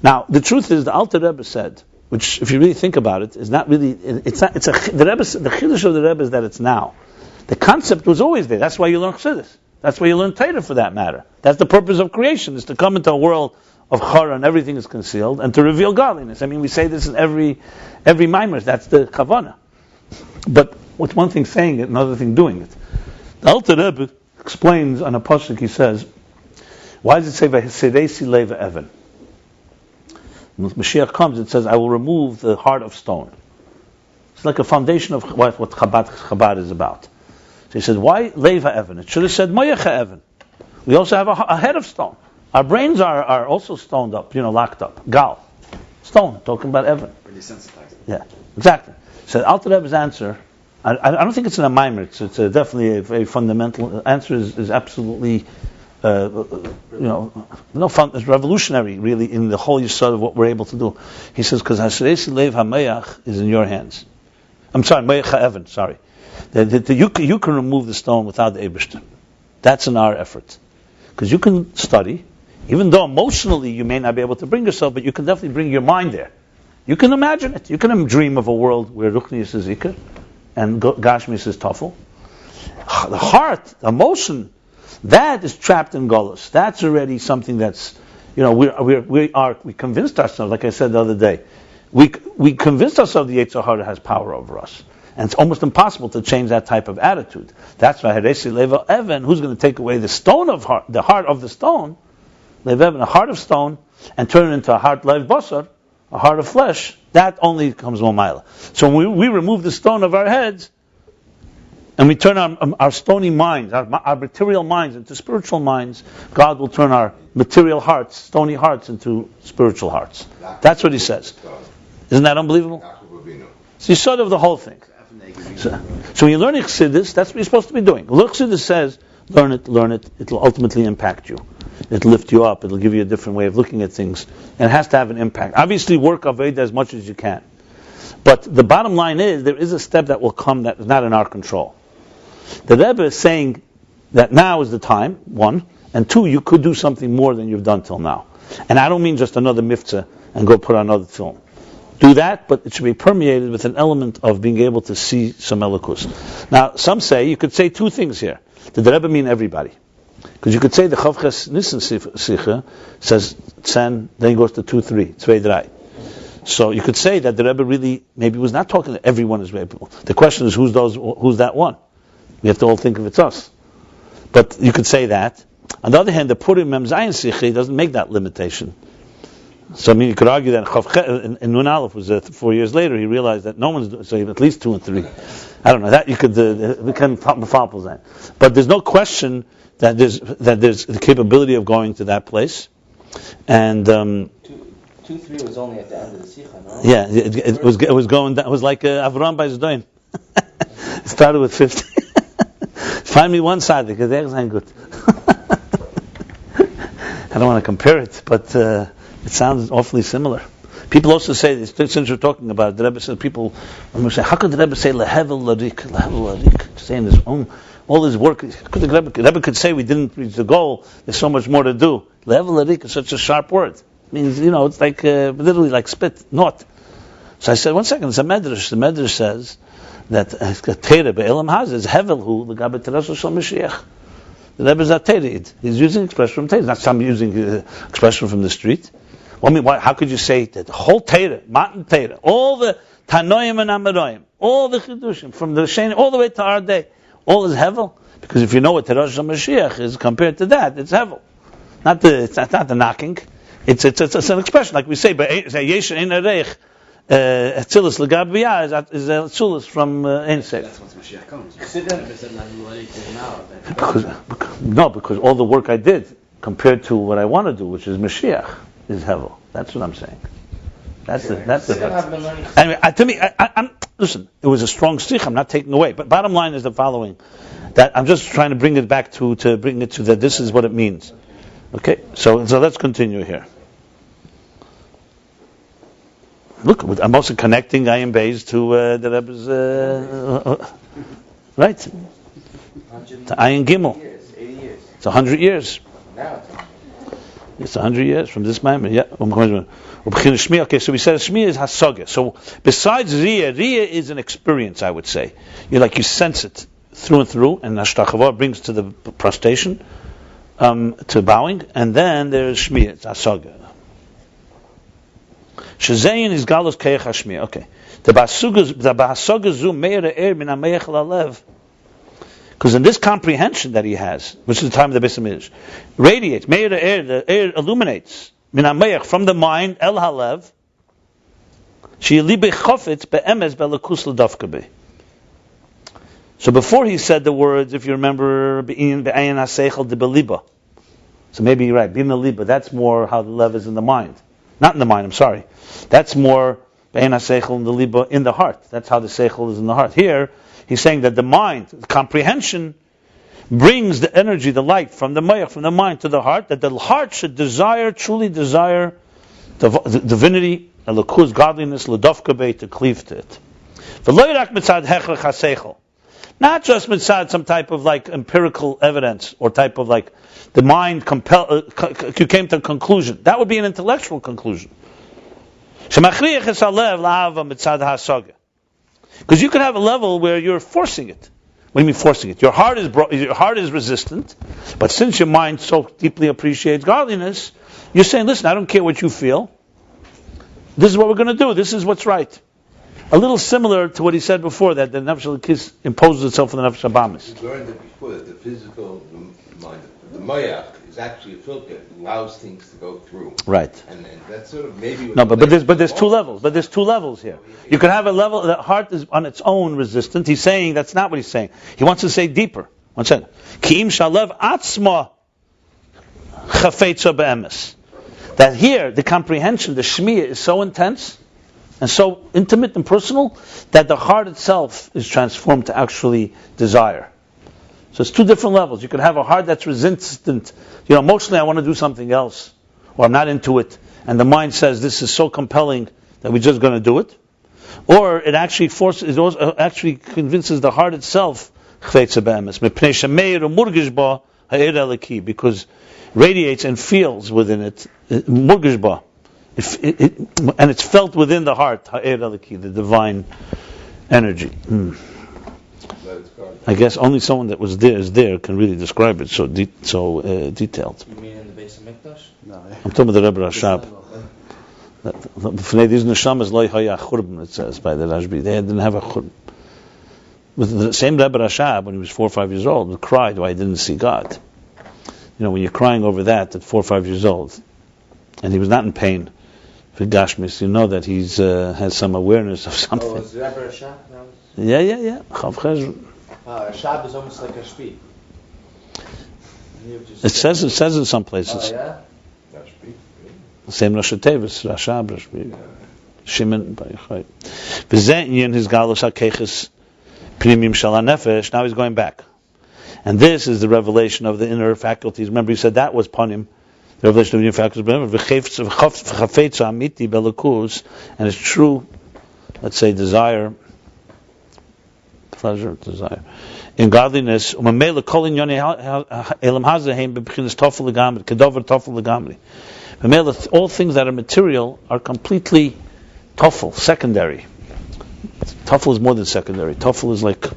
Now, the truth is, the Alter Rebbe said, which, if you really think about it, is not really. The chiddush of the Rebbe is that it's now. The concept was always there. That's why you learn chassidus. That's why you learn Torah, for that matter. That's the purpose of creation: is to come into a world of chara and everything is concealed, and to reveal godliness. I mean, we say this in every mimer. That's the kavanah. But what's one thing saying it, another thing doing it? The Alter Rebbe explains on a pasuk. He says, "Why does it say v'hisidesi leva evan?" When Mashiach comes, it says, "I will remove the heart of stone." It's like a foundation of what Chabad is about. So he said, "Why leva evan?" It should have said moyecha evan. We also have a head of stone. Our brains are also stoned up, locked up. Gal, stone. Talking about evan. Really sensitized. Yeah, exactly. So Alter Rebbe's answer, I don't think it's in a mimer. It's definitely a very fundamental answer. Is absolutely, it's revolutionary, really, in the whole yesod of what we're able to do. He says, because Hasresi Lev HaMeach is in your hands. I'm sorry, Meach HaEvan. Sorry, you can remove the stone without the Eibishter. That's in our effort. Because you can study, even though emotionally you may not be able to bring yourself, but you can definitely bring your mind there. You can imagine it. You can dream of a world where Ruchnius is Zikr and Gashmis is Tafel. The heart, the emotion, that is trapped in Golus. That's already something that's, we convinced ourselves, like I said the other day, we convinced ourselves the Yetzer Hara has power over us. And it's almost impossible to change that type of attitude. That's why Heresi Leva Evan, who's going to take away the stone of heart, the heart of the stone, Leva Evan, a heart of stone, and turn it into a heart Lev Basar, a heart of flesh, that only comes Momaila. So when we remove the stone of our heads, and we turn our stony minds, our material minds into spiritual minds, God will turn our material hearts, stony hearts, into spiritual hearts. That's what he says. Isn't that unbelievable? It's the sort of the whole thing. So when you learn Exodus, that's what you're supposed to be doing. Exodus says, learn it, it'll ultimately impact you. It'll lift you up, it'll give you a different way of looking at things, and it has to have an impact. Obviously work Aveda as much as you can. But the bottom line is, there is a step that will come that is not in our control. The Rebbe is saying that now is the time, one, and two, you could do something more than you've done till now. And I don't mean just another mitzvah and go put on another film. Do that, but it should be permeated with an element of being able to see some malchus. Now, some say, you could say two things here. Did the Rebbe mean everybody? Because you could say the Chavches Nissen Sicha says 10, then he goes to 2-3, 2-3. So you could say that the Rebbe really maybe was not talking to everyone as people. The question is, who's that one? We have to all think of it's us. But you could say that. On the other hand, the Purim Mem Zayin Sicha doesn't make that limitation. So I mean, you could argue that in Nun Aleph was 4 years later. He realized that no one's doing, so at least 2 and 3. I don't know that you could we can that. But there's no question that there's the capability of going to that place, and 2-3 was only at the end of the Sikha, no? Yeah, it was going down. It was like Avram by Zdoim. It started with 50. Find me one side because theirs ain't good. I don't want to compare it, but it sounds awfully similar. People also say this, since we're talking about it, the Rebbe says, people say, how could the Rebbe say lehevel larik, saying his own, all his work? The Rebbe could say we didn't reach the goal, there's so much more to do. Lehevel larik is such a sharp word. It means, it's like, literally like spit, not. So I said, 1 second, it's a medrash. The medrash says that Teire be'elam haz is hevel hu l'gabe tereso shel Mashiach. The Rebbe is a Teire. He's using expression from Teire, not some using expression from the street. Well, I mean, how could you say that the whole Teire, Matan Teire, all the Tanoim and Amoraim, all the Chidushim, from the Sheni all the way to our day, all is Hevel? Because if you know what Teresh HaMashiach is compared to that, it's Hevel. It's not the knocking. It's an expression, like we say, but Yesh Ein Areich, Etzilus L'Gabiyah is Etzilus from Ein Seif. That's once Mashiach comes. Because all the work I did, compared to what I want to do, which is Mashiach, is Hevel. That's what I'm saying. That's the. Anyway, to me, I'm listen. It was a strong stich. I'm not taking away. But bottom line is the following: that I'm just trying to bring it back to bring it to that. This is what it means. Okay. So let's continue here. Look, I'm also connecting Ayin Beis to the Rebbe's right to Ayin Gimel. 80 years. It's 100 years. Now It's 100 years from this moment. Yeah. Okay, so we said Shmi is Hasaga. So besides Riyah is an experience, I would say. You sense it through and through, and Ashtachava brings to the prostration, to bowing, and then there's Shmi, it's Hasaga. Shazayin is Galus Keich HaShmi. Okay. The Bahasaga Zu Meir E'er Min HaMeich Lalev. Because in this comprehension that he has, which is the time of the Beis Hamidrash, radiates, Meir E'er, the air illuminates, Min HaMeich, from the mind, El Halev, She'ili Bechofetz Be'emes Be'lakus L'davka Be. So before he said the words, if you remember, Be'ayin HaSeichel De Beliba. So maybe you're right, Be'in Liba, that's more how the Lev is in the mind. Not in the mind, I'm sorry. That's more Be'ayin HaSeichel in the Liba, in the heart. That's how the Seichel is in the heart. Here, he's saying that the mind, the comprehension, brings the energy, the light from the mayach, from the mind to the heart, that the heart should truly desire the divinity, elokus, godliness, ledofka bey, to cleave to it. Not just mitzad some type of like empirical evidence or type of like the mind you came to a conclusion. That would be an intellectual conclusion. Because you could have a level where you're forcing it. What do you mean forcing it? Your heart is resistant, but since your mind so deeply appreciates godliness, you're saying, listen, I don't care what you feel. This is what we're going to do. This is what's right. A little similar to what he said before, that the nefesh elokis imposes itself on the nefesh habamis. We learned that before, that the physical mind, the mayach, is actually a filter. It allows things to go through. Right. And that's sort of maybe... No, but there's two levels. But there's two levels here. You can have a level, the heart is on its own resistant. He's saying, that's not what he's saying. He wants to say deeper. One second. Ki'im shalev atzma chafetza be'emes. That here, the comprehension, the shmiyah is so intense and so intimate and personal that the heart itself is transformed to actually desire. So it's two different levels. You can have a heart that's resistant. Emotionally I want to do something else, or I'm not into it, and the mind says this is so compelling that we're just going to do it. Or it actually actually convinces the heart itself because radiates and feels within it, and it's felt within the heart, the divine energy. I guess only someone that was there can really describe it so detailed. You mean in the Beis Hamikdash? No. I'm talking about the Rebbe Rashab. These neshamas loy haya churban, it says by the Rashbi. They didn't have a churban. But the same Rebbe Rashab, when he was 4 or 5 years old, cried why he didn't see God. When you're crying over that at 4 or 5 years old, and he was not in pain for Gashmis, you know that he's has some awareness of something. Oh, was Rebbe Rashab? Yeah. Chav Chezron. Rashab is almost like a shpi. It says in some places. Oh, yeah? Same Rosh Tevis, Rashab, Rashbi, Shimon, Baruch. V'zeh inyan his galus hakeches pnimim shel hanefesh. Now he's going back, and this is the revelation of the inner faculties. Remember, he said that was panim, the revelation of the inner faculties. Remember, v'chafetz amiti belakus, and it's true. Let's say desire, pleasure, desire. In godliness, umamela kol inyani elam hazaheim b'bchinas tofel legamri, kedover tofel legamri. All things that are material are completely tofel, secondary. Tofel is more than secondary. Tofel is like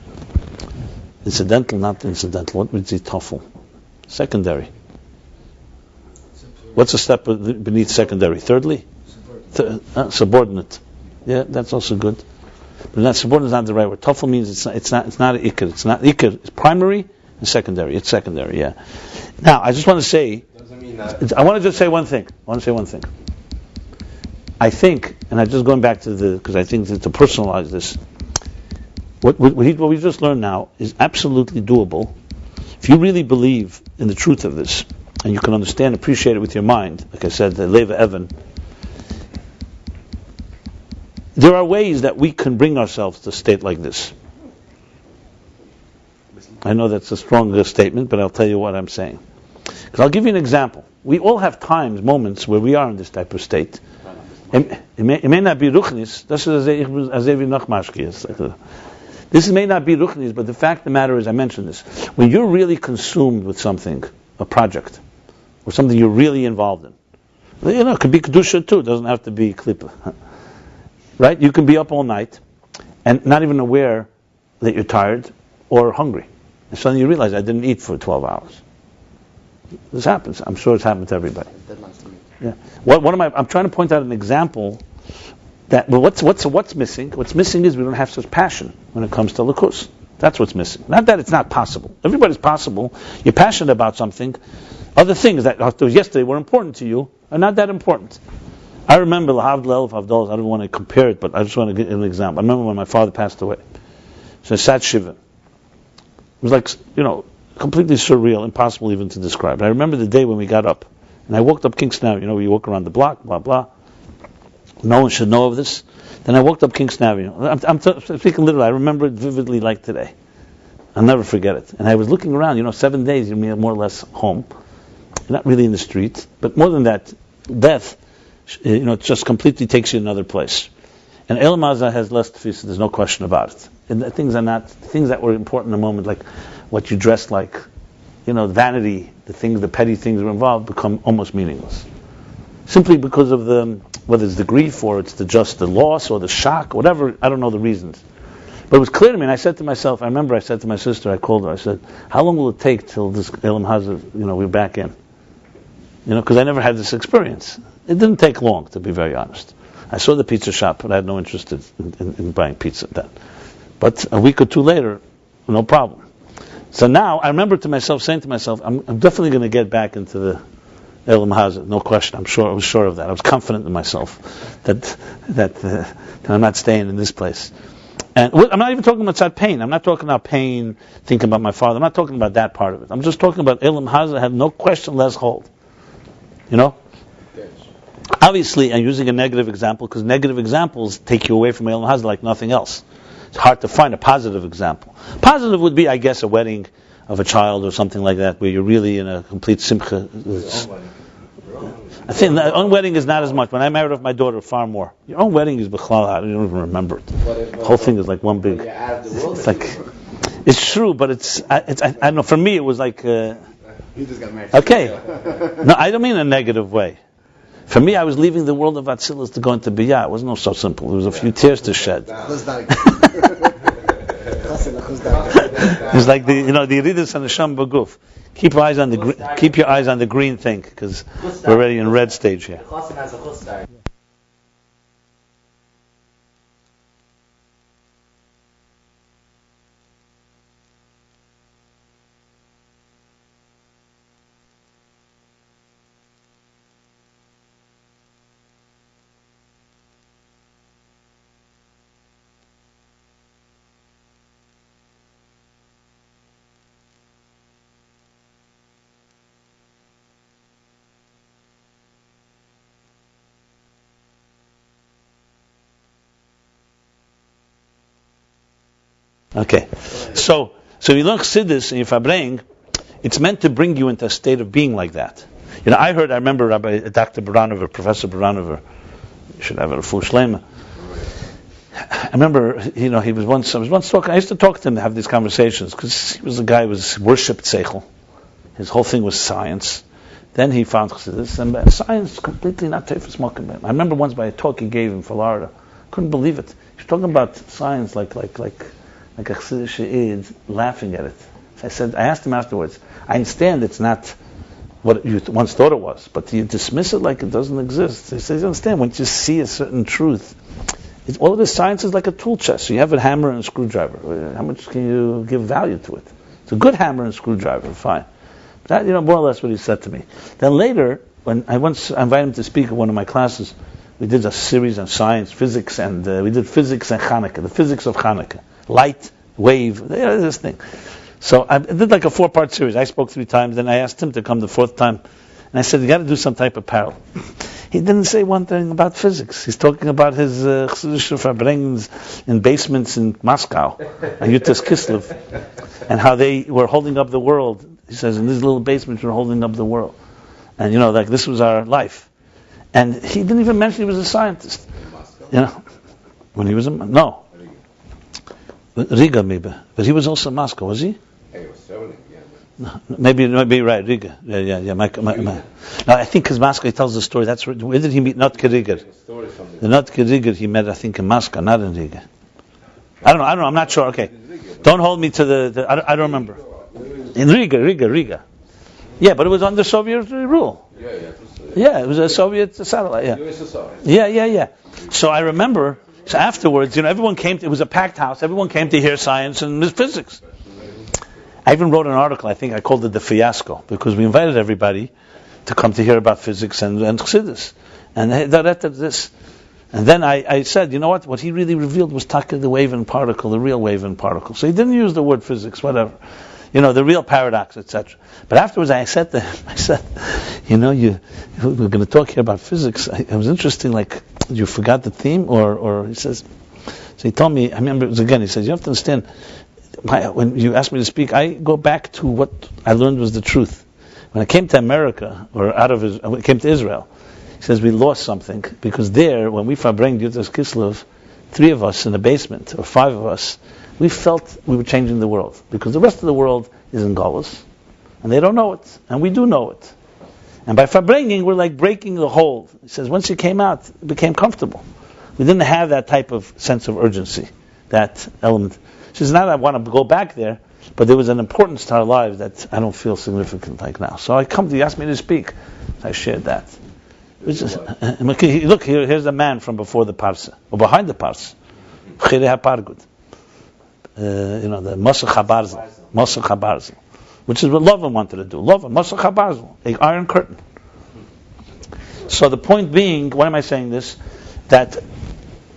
incidental, not incidental. What means tofel? Secondary. What's a step beneath secondary? Thirdly? Subordinate. Yeah, that's also good. But that subordinate is not the right word. Tofel means it's not an ikar. It's not ikar. It's primary and secondary. It's secondary. Yeah. Now I just want to say. I want to just say one thing. I think, and I'm just going back to because I think to personalize this, what we just learned now is absolutely doable. If you really believe in the truth of this, and you can understand, appreciate it with your mind, like I said, the Leva Evan, there are ways that we can bring ourselves to a state like this. I know that's a stronger statement, but I'll tell you what I'm saying. Because I'll give you an example. We all have times, moments where we are in this type of state. It may not be ruchnis. This may not be ruchnis, but the fact of the matter is, I mentioned this. When you're really consumed with something, a project, or something you're really involved in, it could be kedusha too. It doesn't have to be klipa, right? You can be up all night and not even aware that you're tired or hungry, and suddenly you realize I didn't eat for 12 hours. This happens. I'm sure it's happened to everybody. Yeah. I'm trying to point out an example that. Well, what's missing? What's missing is we don't have such passion when it comes to lakus. That's what's missing. Not that it's not possible. Everybody's possible. You're passionate about something. Other things that yesterday were important to you are not that important. I remember Lahavdel Avdol. I don't want to compare it, but I just want to give an example. I remember when my father passed away. So I sat shiva. It was like completely surreal, impossible even to describe. I remember the day when we got up, and I walked up Kingston Avenue. We walk around the block, blah blah. No one should know of this. Then I walked up Kingston Avenue. I'm speaking literally. I remember it vividly like today. I'll never forget it. And I was looking around. 7 days, you're more or less home, you're not really in the street. But more than that, death, it just completely takes you another place. And Elam Hazeh has less tefisa, there's no question about it. And the things that were important in the moment, like what you dressed like, vanity, the petty things that were involved, become almost meaningless. Simply because of whether it's the grief or it's just the loss or the shock, whatever, I don't know the reasons. But it was clear to me, and I said to myself, I remember I said to my sister, I called her, I said, how long will it take till this Elam Hazeh, we're back in? Because I never had this experience. It didn't take long, to be very honest. I saw the pizza shop, but I had no interest in buying pizza then. But a week or two later, no problem. So now, I remember saying to myself, I'm definitely going to get back into the Elam Hazeh, no question. I was sure of that. I was confident in myself that I'm not staying in this place. And I'm not even talking about pain. I'm not talking about pain, thinking about my father. I'm not talking about that part of it. I'm just talking about Elam Hazeh had no question less hold. Obviously, I'm using a negative example because negative examples take you away from Elam Hazeh like nothing else. It's hard to find a positive example. Positive would be, I guess, a wedding of a child or something like that, where you're really in a complete simcha. I think the own wedding is not as much. When I married off my daughter, far more. Your own wedding is b'chlal, I don't even remember it. The whole thing is like one big. It's like, it's true, but I don't know. For me, it was like. You just got married. Okay, no, I don't mean in a negative way. For me, I was leaving the world of Atzilus to go into Biyah. It wasn't so simple. There was a few tears to shed. It's like the Yeridus and the Sham Baguf. Keep your eyes on the green thing, because we're already in red stage here. Okay, so you learn Chassidus and Yifabreing, it's meant to bring you into a state of being like that. I remember Rabbi Dr. Baranover, Professor Baranover, you should have a full shlema. I remember, I was once talking, I used to talk to him to have these conversations, because he was a guy who worshipped Seichel. His whole thing was science. Then he found Chassidus, and science completely not Tefes Mokim. I remember once by a talk he gave in Florida, couldn't believe it. He was talking about science like a Chassidish Eid, laughing at it. So I asked him afterwards, I understand it's not what you once thought it was, but you dismiss it like it doesn't exist. He says, you understand, once you see a certain truth, all of this science is like a tool chest. So you have a hammer and a screwdriver. How much can you give value to it? It's a good hammer and screwdriver, fine. That, more or less what he said to me. Then later, when I once invited him to speak at one of my classes, we did a series on science, physics, and we did physics and Hanukkah, the physics of Hanukkah. Light, wave, this thing. So I did like a 4-part series. I spoke 3 times, then I asked him to come the 4th time. And I said, you got to do some type of parallel. He didn't say one thing about physics. He's talking about his Chassidus Verbringings in basements in Moscow, and Yutas Kislev, and how they were holding up the world. He says, in these little basements we're holding up the world. And like this was our life. And he didn't even mention he was a scientist. When he was no. Riga, maybe. But he was also in Moscow, was he? He was traveling, yeah. No, maybe you're right, Riga. Yeah. No, I think because Moscow, he tells the story. Where did he meet Notke Riga? The Notke Riga he met, I think, in Moscow, not in Riga. I don't know, I'm not sure, okay. Don't hold me to the I don't remember. In Riga. Yeah, but it was under Soviet rule. Yeah, it was a Soviet satellite, yeah. So I remember, afterwards, everyone came, it was a packed house, everyone came to hear science and physics. I even wrote an article, I think I called it The Fiasco, because we invited everybody to come to hear about physics and Chassidus. And this. And then I said, what he really revealed was the wave and particle, the real wave and particle. So he didn't use the word physics, whatever. The real paradox, etc. But afterwards I said to him, we're going to talk here about physics. It was interesting, like, you forgot the theme? Or he says, so he told me, I remember it was again, he says, you have to understand, when you asked me to speak, I go back to what I learned was the truth. When I came to America, or came to Israel, he says, we lost something, because there, when we Fabring Yutas Kislev, 3 of us in the basement, or 5 of us, we felt we were changing the world. Because the rest of the world is in Galus, and they don't know it, and we do know it. And by Farbringing, we're like breaking the hold. He says, once you came out, it became comfortable. We didn't have that type of sense of urgency, that element. She says, not that I want to go back there, but there was an importance to our lives that I don't feel significant like now. So I come to you, ask me to speak. I shared that. Look, here's a man from before the Parsa, or behind the Parsa. The Masach HaBarzel, which is what Lavan wanted to do. Lavan, Masach HaBarzel, an iron curtain. So the point being, why am I saying this? That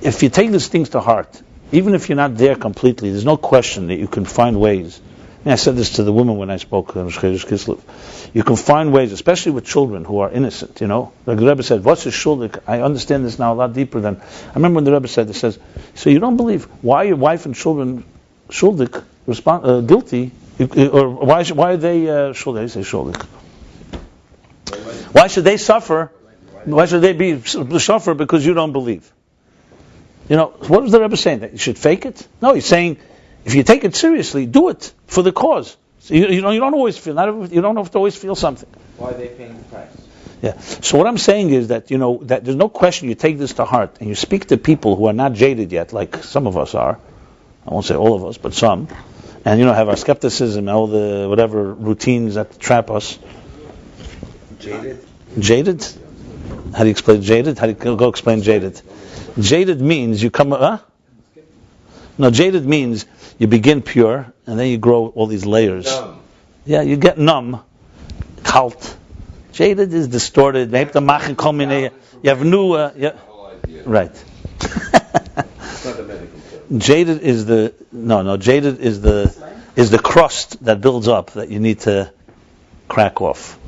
if you take these things to heart, even if you're not there completely, there's no question that you can find ways. I said this to the woman when I spoke on Shchedesh Kislev. You can find ways, especially with children who are innocent, Like the Rebbe said, what's a shuldik? I understand this now a lot deeper than... I remember when the Rebbe said, so you don't believe, why are your wife and children shuldik, guilty, or why are they shuldik? I say shuldik. Why should they suffer? Why should they be suffer because you don't believe? What was the Rebbe saying? That you should fake it? No, he's saying, if you take it seriously, do it for the cause. So you don't always feel. You don't have to always feel something. Why are they paying the price? Yeah. So what I'm saying is that that there's no question. You take this to heart and you speak to people who are not jaded yet, like some of us are. I won't say all of us, but some. And have our skepticism and all the whatever routines that trap us. Jaded. Jaded. How do you explain jaded? How do you go explain jaded? Jaded means you come. No, jaded means you begin pure and then you grow all these layers. Numb. Yeah, you get numb, kalt. Jaded is distorted. You have new. Right. Jaded is the Jaded is the crust that builds up that you need to crack off.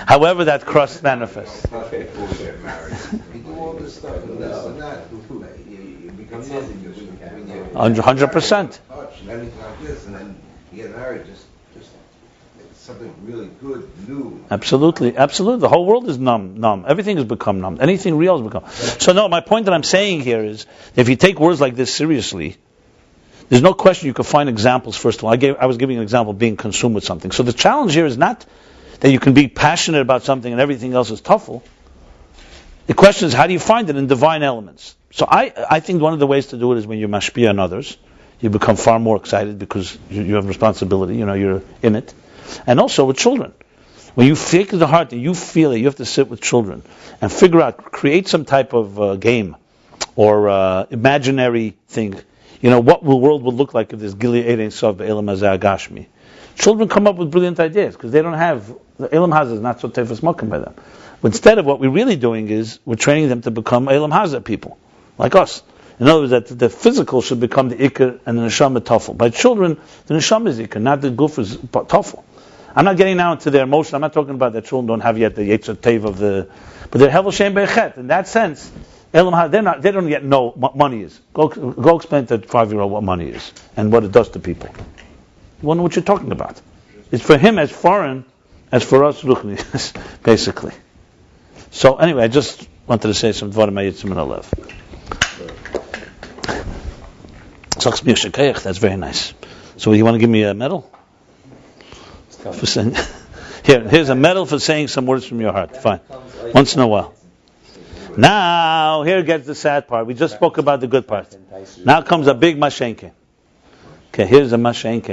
However, that crust manifests. You do all this stuff and this and that. You become numb. 100%. Touch and everything like this, and then you get married. Just something really good, new. Absolutely. The whole world is numb. Everything has become numb. Anything real has become. So no, my point that I'm saying here is, if you take words like this seriously, there's no question you can find examples. First of all, I was giving an example of being consumed with something. So the challenge here is not that you can be passionate about something and everything else is tuffle. The question is, how do you find it in divine elements? So I think one of the ways to do it is when you mashpia on others, you become far more excited because you have responsibility. You're in it. And also with children, when you fake the heart and you feel it, you have to sit with children and figure out, create some type of game or imaginary thing. What the world would look like if there's Gili Ein Sof Be'elam Hazeh Agashmi. Children come up with brilliant ideas because they don't have the Elam Hazeh is not so tefes makom by them. But instead of what we're really doing is we're training them to become Elam Hazeh people like us. In other words, that the physical should become the ikar and the neshama tafel. By children, the neshama is ikar, not the guf is tafel. I'm not getting now into their emotion. I'm not talking about that children don't have yet the exerted of the, but they're hevel shem beichet. In that sense, Elam Hazeh, they don't yet know what money is. Go explain to a 5-year-old what money is and what it does to people. You wonder what you're talking about. It's for him as foreign as for us ruchni, basically. So anyway, I just wanted to say some dvarim hayitzim min halev. That's very nice. So you want to give me a medal? For saying, here's a medal for saying some words from your heart. Fine. Once in a while. Now, here gets the sad part. We just spoke about the good part. Now comes a big mashenke. Okay, here's a mashenke.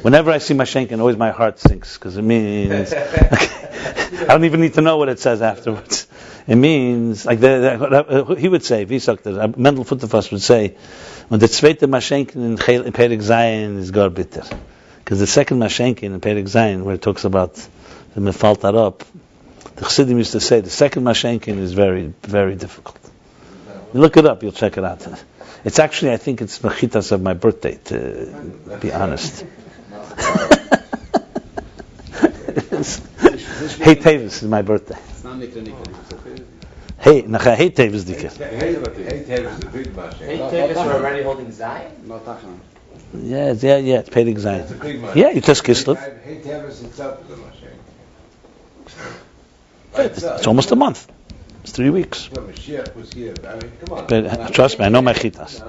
Whenever I see mashenke, always my heart sinks because it means I don't even need to know what it says afterwards. It means like he would say, Vayishlach, Mendel Futterfass would say, when the zweite mashenke in Perek Zayin is gar bitter, because the second mashenke in Perek Zayin, where it talks about the mefalt arab, the Chassidim used to say the second mashenke is very, very difficult. You look it up, you'll check it out. It's actually, I think it's mechitas of my birthday, to be honest. Hey Tevis is my birthday. Hey Tevis dike. Hey Tevis is a big mashenke. Hey, Davis, we're already holding Zion? Yeah, it's Perek Zayin. It's a big mashenke. Yeah, you just Kislev. Hey Tevis itself is a mashenke. It's almost a month. It's 3 weeks. Well, Mashiach was here. I mean, come on. But, trust me, I know my chitas.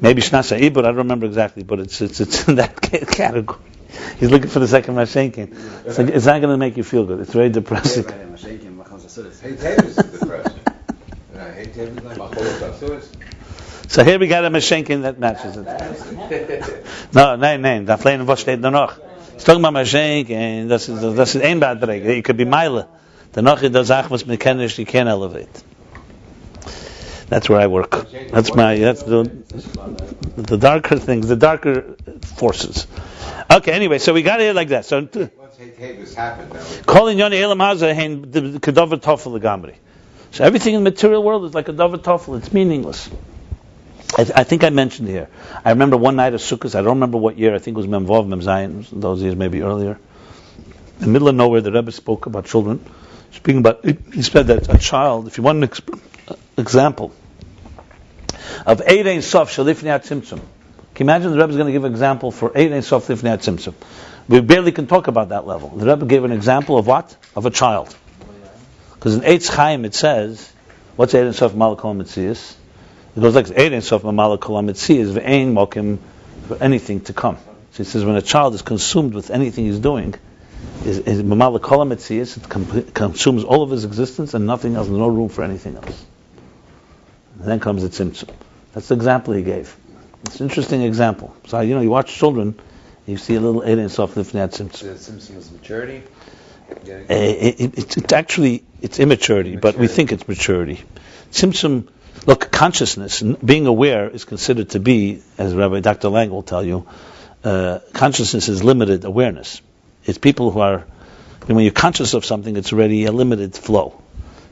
Maybe Shnasa Ibur, I don't remember exactly, but it's in that category. He's looking for the second Mashenkin. It's not going to make you feel good. It's very depressing. Hey, Tavis is depressing. Hey, Tavis is like Machol. So here we got a Mashenkin that matches it. No. Da Flein was steht noch. It's talking about Mashenkin. Das ist ein Badreg. It could be Meile. The noch is the Zach was mechanisch. You can't elevate. That's where I work. That's the darker things, the darker forces. Okay, anyway, so we got it like that. So Once Tavis happened, calling Yoni Elam Haza the Kedover Tofel Gamri. So everything in the material world is like a Dover Tofel. It's meaningless. I think I mentioned here. I remember one night of Sukkot. I don't remember what year. I think it was Mem Vov, Mem Zayin. Those years, maybe earlier. In the middle of nowhere, the Rebbe spoke about children. Speaking about, he said that a child, if you want an example of Ein Sof Shalifnei Tzimtzum. Can you imagine the Rebbe is going to give an example for Ein Sof Lifnei Tzimtzum? We barely can talk about that level. The Rebbe gave an example of what? Of a child. Because in Eitz Chaim it says, what's Ein Sof Malakol Metzias? It goes like Ein Sof Malakol Metzias Ve'ein Mokim for anything to come. So he says when a child is consumed with anything he's doing, is Malakol Metzias, it consumes all of his existence and nothing else, no room for anything else. And then comes the Tzimtzum. That's the example he gave. It's an interesting example. So you watch children, you see a little Ein Sof Lifnei Tzimtzum. The Tzimtzum is maturity. It's actually immaturity, but we think it's maturity. Tzimtzum, look, consciousness, being aware is considered to be, as Rabbi Dr. Lang will tell you, consciousness is limited awareness. It's people who are, when you're conscious of something, it's already a limited flow.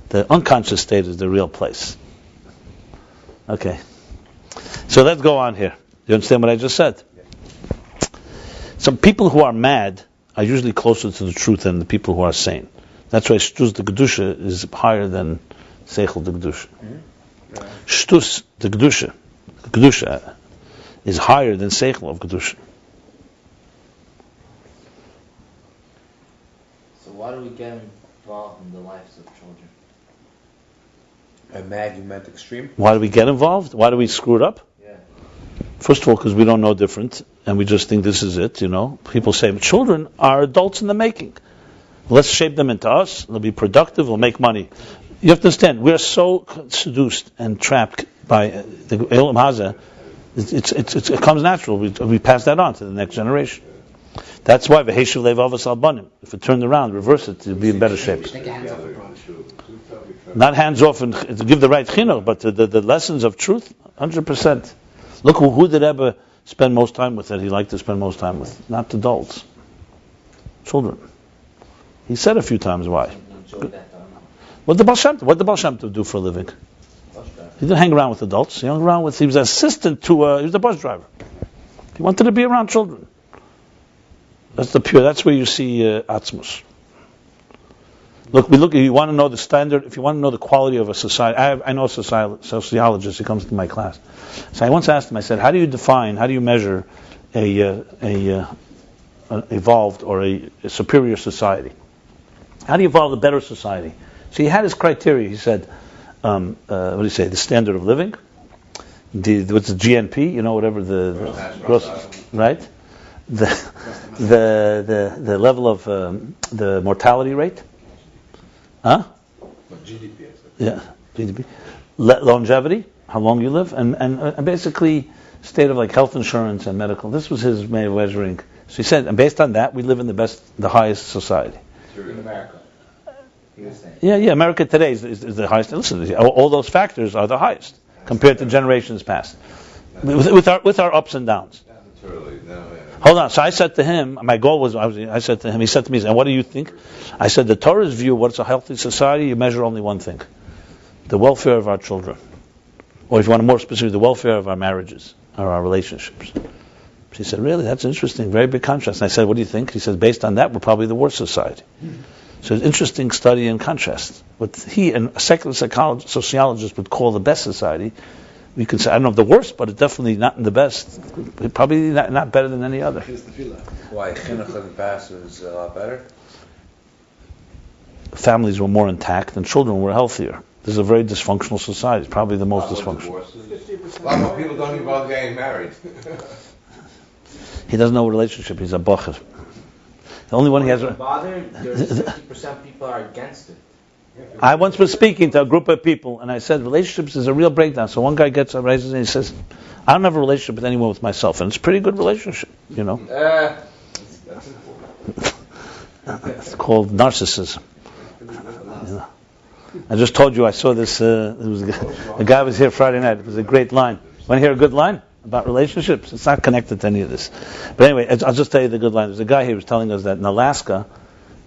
The unconscious state is the real place. Okay. So let's go on here. You understand what I just said? Some people who are mad are usually closer to the truth than the people who are sane. That's why Shtus the Kedusha is higher than Seichel the Kedusha. Shtus the Kedusha is higher than Seichel of Kedusha. So why do we get involved in the lives of children? Mad, you meant extreme? Why do we get involved? Why do we screw it up? Yeah. First of all, because we don't know different, and we just think this is it, People say, children are adults in the making. Let's shape them into us, they'll be productive, they'll make money. You have to understand, we're so seduced and trapped by the Elam Haza, it comes natural. We pass that on to the next generation. That's why Vayishlach Levavos Albanim. If it turned around, reverse it, to be in better shape. Not hands off and to give the right chinuch, but the lessons of truth, 100%. Look who did Rebbe spend most time with that he liked to spend most time with. Not adults. Children. He said a few times why. What did the Baal Shem Tov do for a living? He didn't hang around with adults. He was an assistant to, he was a bus driver. He wanted to be around children. That's where you see Atzmus. Look, you want to know the standard, if you want to know the quality of a society, I know a sociologist, he comes to my class. So I once asked him, I said, how do you measure a evolved or a superior society? How do you evolve a better society? So he had his criteria. He said, what do you say, the standard of living? What's the GNP, whatever the gross, right? The level of the mortality rate? Huh? GDP. Yeah, GDP. Longevity, how long you live, and basically state of like health insurance and medical. This was his way of measuring. So he said, and based on that, we live in the highest society. In America. He was saying. Yeah. America today is the highest. Listen, all those factors are the highest compared to generations past, with our ups and downs. Hold on. So I said to him, my goal was, I said to him, he said to me, and what do you think? I said, the Torah's view, what's a healthy society, you measure only one thing. The welfare of our children. Or if you want to more specifically, the welfare of our marriages, or our relationships. She said, really, that's interesting, very big contrast. And I said, what do you think? He said, based on that, we're probably the worst society. So it's an interesting study and contrast. What he and a secular sociologist would call the best society, we could say, I don't know if the worst, but it's definitely not in the best. Probably not better than any other. Why chinuch in the past was a lot better? families were more intact and children were healthier. This is a very dysfunctional society. It's probably the most dysfunctional. A lot more people don't even bother getting married. He doesn't know a relationship. He's a bocher. The only one he has. Bothered, there's 50% people are against it. I once was speaking to a group of people, and I said relationships is a real breakdown. So one guy gets up, raises, and he says, "I don't have a relationship with anyone with myself," and it's a pretty good relationship, you know. That's important. It's called narcissism. You know. I just told you I saw this. There was a guy was here Friday night. It was a great line. Want to hear a good line about relationships? It's not connected to any of this. But anyway, I'll just tell you the good line. There's a guy here who was telling us that in Alaska,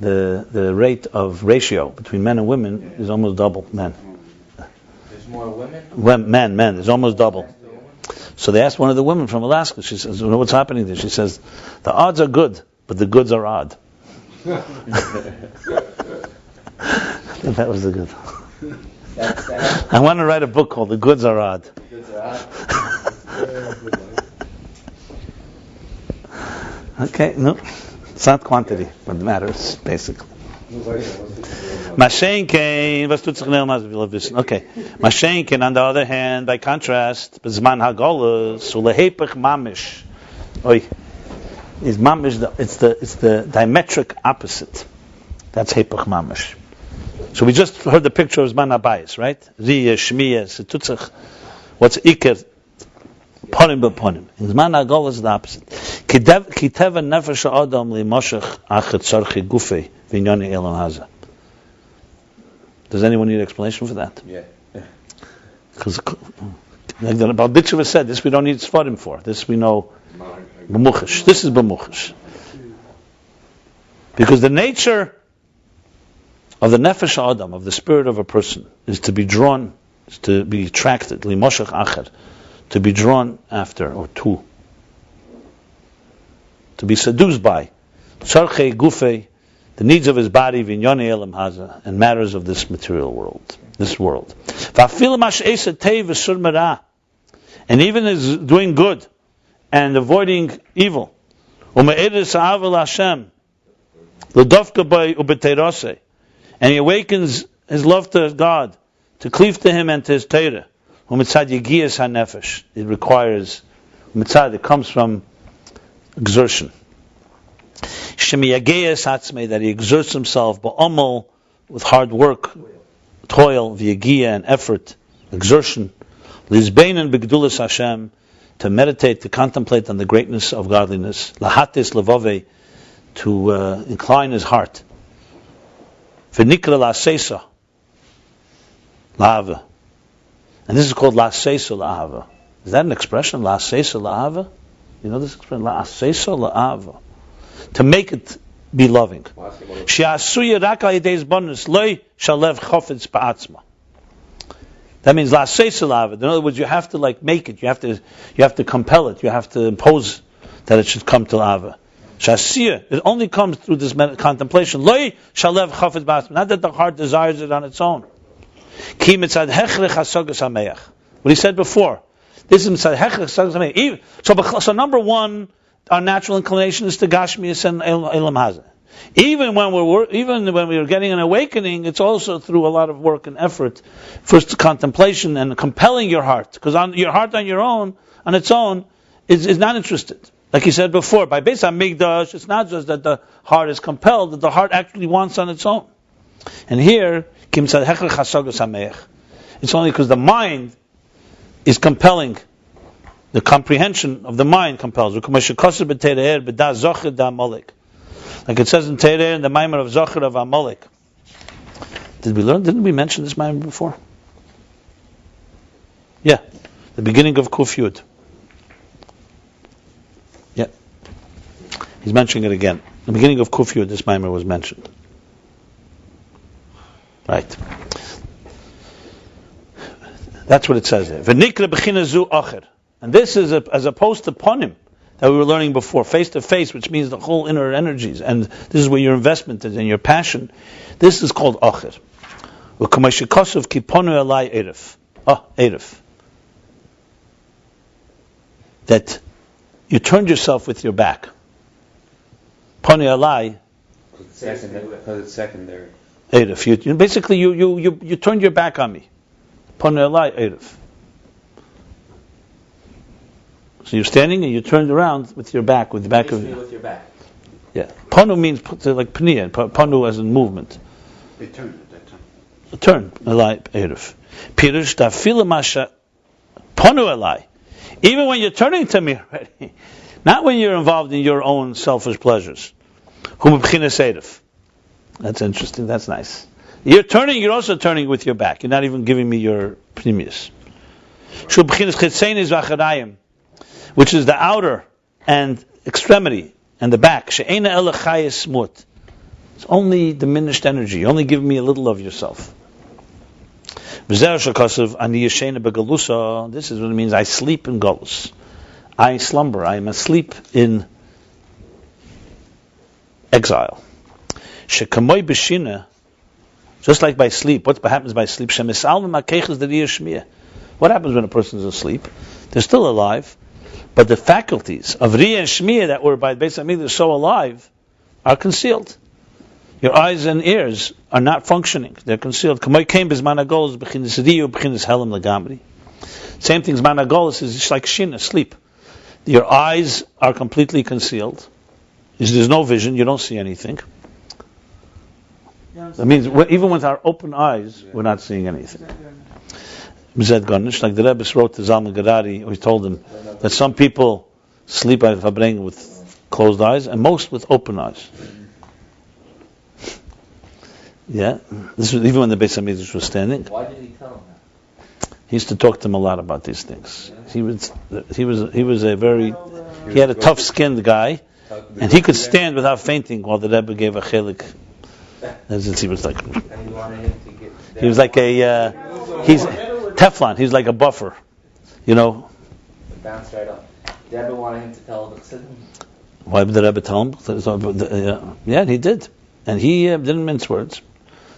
the rate of ratio between men and women is almost double men. There's more women? Men. There's almost double. So they asked one of the women from Alaska. She says, "What's happening there?" She says, "The odds are good, but the goods are odd." I think that was the good. I want to write a book called "The Goods Are Odd." Okay, no, it's not quantity what matters, basically. Mashenken, was tut sich nehmen, as wir wissen. Okay, Mashenken, on the other hand, by contrast, bezman hagolus ulehepech mamish. Oi, is mamish? It's the diametric opposite. That's hepech mamish. So we just heard the picture of Zman HaBayis, right? Ziyah, Shmiyah, Setutzach. What's Iker? Ponim b'ponim. In Zman HaGol is the opposite. Kiteva nefesh ha'adam li'moshech achet tzarchi gufei v'nyoni elam haza. Does anyone need an explanation for that? Yeah. Because like the Balditcheva said, this we don't need Sfarim for. This we know b'muchash. This is b'muchash. Because the nature of the nefesh adam, of the spirit of a person, is to be drawn, is to be attracted, limoshach acher, to be drawn after or to be seduced by, tzarchei gufei, the needs of his body, vinyoni elam haza, and matters of this material world, this world. Va'afil mash'esa tei v'sur merah, and even is doing good and avoiding evil. U'me'eres ha'avel Hashem, l'dofka by u'beteirosei, and he awakens his love to God, to cleave to Him and to His Torah. U'mitzad yigiyas hanefesh. It requires mitzad. It comes from exertion. Shemiyagiyas hatzmei, that he exerts himself ba'amal, with hard work, toil, v'yagiya, and effort, exertion. Lizbeinen b'gdulas Hashem, to meditate, to contemplate on the greatness of godliness. Lahatis levove, to incline his heart. V'nikra la'seisa la'ava. And this is called la'seisa la'ava. Is that an expression? La'seisa la'ava? You know this expression? La'seisa la'ava. To make it be loving. She'asuya rak al-yedei zbonus loy shalev chofetz ba'atzma. That means la'seisa la'ava. In other words, you have to make it. You have to compel it. You have to impose that it should come to la'ava. Shasiyah, it only comes through this contemplation. Loi shalev chafetz ba'atzma. Not that the heart desires it on its own. Ki mitzad hechrech hasogas hameach. What he said before. This is mitzad hechrech hasogas hameach. So number one, our natural inclination is to gashmias and elam haza. Even when we're getting an awakening, it's also through a lot of work and effort. First, contemplation and compelling your heart, because your heart on its own, is not interested. Like he said before, by Beis HaMikdash, it's not just that the heart is compelled, that the heart actually wants on its own. And here, it's only because the mind is compelling, the comprehension of the mind compels. Like it says in Teireh, in the Maimer of Zocher of Amalek. Didn't we mention this Maimer before? Yeah, the beginning of Kuf Yud. Yeah. He's mentioning it again. The beginning of Kuf Yud, this Maimer was mentioned. Right. That's what it says there. V'nikra b'china zu acher. And this is as opposed to ponim that we were learning before, face to face, which means the whole inner energies, and this is where your investment is and your passion. This is called acher. V'kamashikosov ki ponu alai erif. Erif. That you turned yourself with your back. Ponu alai. Because it's secondary. Erev. Basically, you turned your back on me. Panu elai Erev. So you're standing and you turned around with your back, with your back. Yeah. Panu means like pnia. Panu as in movement. They turn. Turn elai Erev. Pirush dafila masha panu elai. Even when you're turning to me already, not when you're involved in your own selfish pleasures. Hu mebchinas Erev. That's interesting. That's nice. You're turning. You're also turning with your back. You're not even giving me your pnimius. Shu b'chinas chitzenis v'acharayim, which is the outer and extremity and the back. She'ena ela chayes mut. It's only diminished energy. You only give me a little of yourself. This is what it means. I sleep in galus. I slumber. I am asleep in exile. Shekamoy b'shina, just like by sleep. What happens by sleep? What happens when a person is asleep? They're still alive, but the faculties of Riyah and Shmiyah that were by Beis Hamikdash so alive are concealed. Your eyes and ears are not functioning; they're concealed. Same thing, Zman Hagolus is just like Shina, sleep. Your eyes are completely concealed. There's no vision; you don't see anything. That means even with our open eyes, we're not seeing anything. Like the Rebbe wrote to Zalman Gadari, he told him that some people sleep at Fabring with closed eyes, and most with open eyes. Yeah, this was even when the Beis Hamikdash was standing. Why did he tell him that? He used to talk to him a lot about these things. He was a very, he had a tough-skinned guy, and he could stand without fainting while the Rebbe gave a chelik. He was like, he was like a, he's Teflon. He's like a buffer, you know. Bounced right up. The Rebbe wanted him to tell the Chassidim. Why did the Rebbe tell him? Yeah, he did, and he didn't mince words.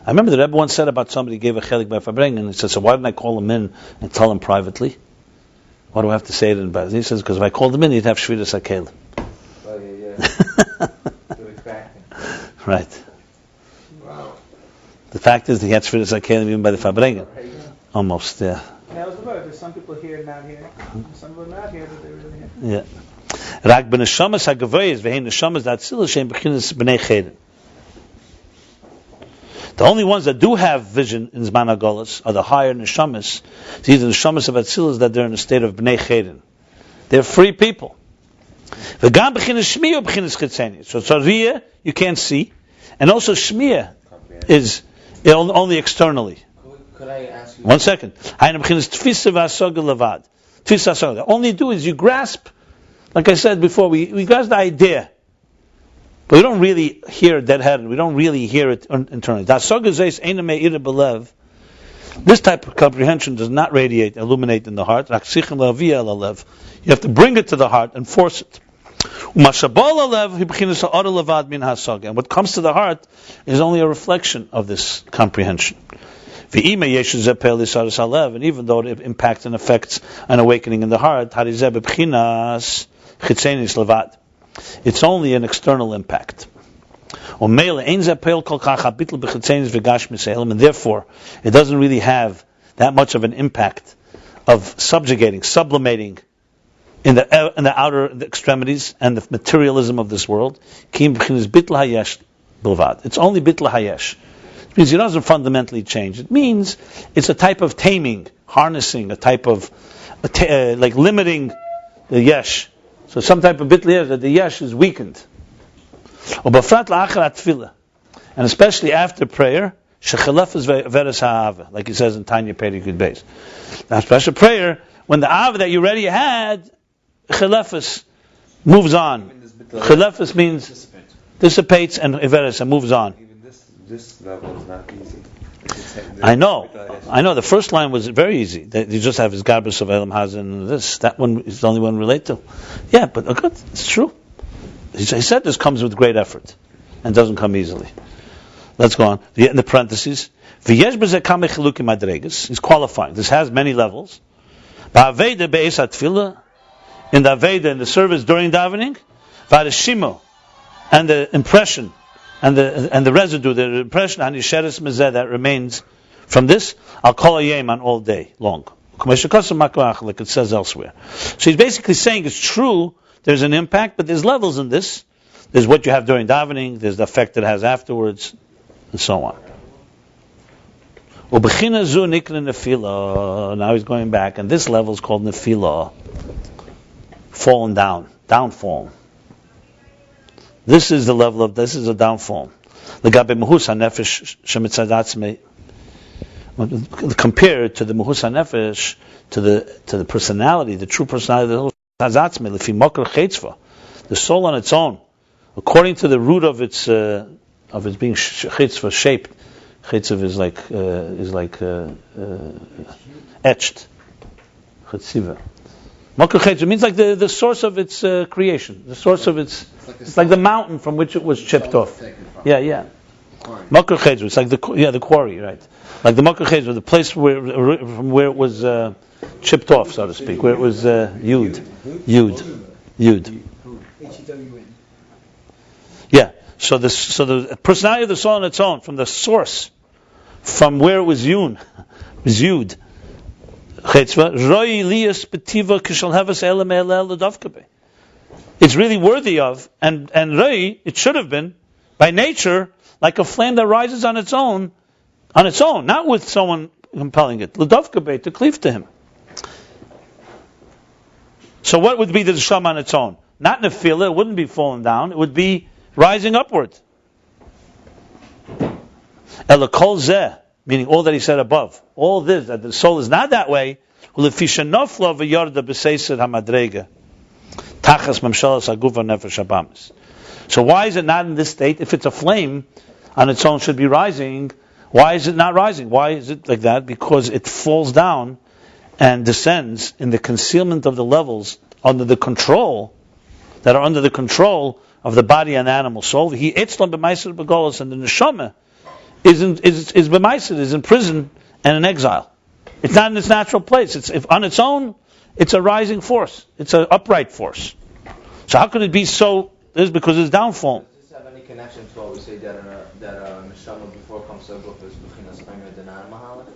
I remember the Rebbe once said about somebody who gave a chelik by Fabring, and he said, "So why didn't I call him in and tell him privately? Why do I have to say it in bed?" He says, "Because if I called him in, he'd have shviras hakel." Oh yeah. Right. Wow. The fact is, he had shviras hakel even by the Fabring. Almost, yeah. That was the word. There's some people here, not here. Some people not here, but they're really here. Yeah. Rak b'neshamas hagavayis v'hein neshamas d'atzilus shein b'chinas b'nei cheden. The only ones that do have vision in Zman HaGolus are the higher neshamas. These are the neshamas of Atzilus that they're in a state of b'nei cheden. They're free people. V'gam b'chinas shmiyah b'chinas chitzeni. So tzariyah you can't see, and also shmiyah is only externally. Could I ask you? 1 second. The only do is you grasp, like I said before, we grasp the idea, but we don't really hear it dead-headed. We don't really hear it internally. This type of comprehension does not illuminate in the heart. You have to bring it to the heart and force it. And what comes to the heart is only a reflection of this comprehension. And even though it impacts and affects an awakening in the heart, it's only an external impact. And therefore, it doesn't really have that much of an impact of sublimating in the outer extremities and the materialism of this world. It's only bitl hayesh. It means it doesn't fundamentally change. It means it's a type of taming, harnessing, a type of like limiting the yesh. So some type of bitl yesh that the yesh is weakened. And especially after prayer, like he says in Tanya Perikut Beis. Now, special prayer, when the ava that you already had, chelefes moves on. Chelefes means dissipates and iveres and moves on. This level is not easy. I know. The first line was very easy. You just have his garbus of Elam Hazan and this. That one is the only one relate to. Yeah, but good. It's true. He said this comes with great effort and doesn't come easily. Let's go on. In the parentheses, he's qualifying. This has many levels. In the Aveda, in the service during davening, and the impression and the residue, the impression that remains from this, I'll call a yem on all day long. Like it says elsewhere. So he's basically saying it's true, there's an impact, but there's levels in this. There's what you have during davening, there's the effect it has afterwards, and so on. Now he's going back, and this level is called nefila, fallen down, downfall. This is the level of, this is a downfall. Compared to the muhus hanefesh, to the personality, the true personality of the soul on its own, according to the root of its being chitzva, shaped. Chitzva is like etched. Chitziva. Makar chitzva means like the source of its creation, the source of its. It's like the mountain from which it was chipped off. Yeah. Makar chitzva. It's like the quarry, right? Like the makar chitzva, the place from where it was chipped off, so to speak, where it was yud. Yeah. So the personality of the soul on its own, from the source, from where it was yud. It's really worthy of, and roi, it should have been, by nature, like a flame that rises on its own, not with someone compelling it. L'davkabe, to cleave to him. So what would be the neshama on its own? Not nefila, it wouldn't be falling down, it would be rising upward. Elakol zeh, meaning all that he said above. All this, that the soul is not that way. So why is it not in this state? If it's a flame on its own should be rising, why is it not rising? Why is it like that? Because it falls down and descends in the concealment of the levels under the control of the body and animal soul. He etzlan b'maiser b'golos, and the neshama is b'maiser, is in prison and in exile. It's not in its natural place. If on its own, it's a rising force. It's an upright force. So how could it be so? This is because it's downfall. Does this have any connection to what we say that neshama before comes to Guf is b'chinas chaymer denan mahalach?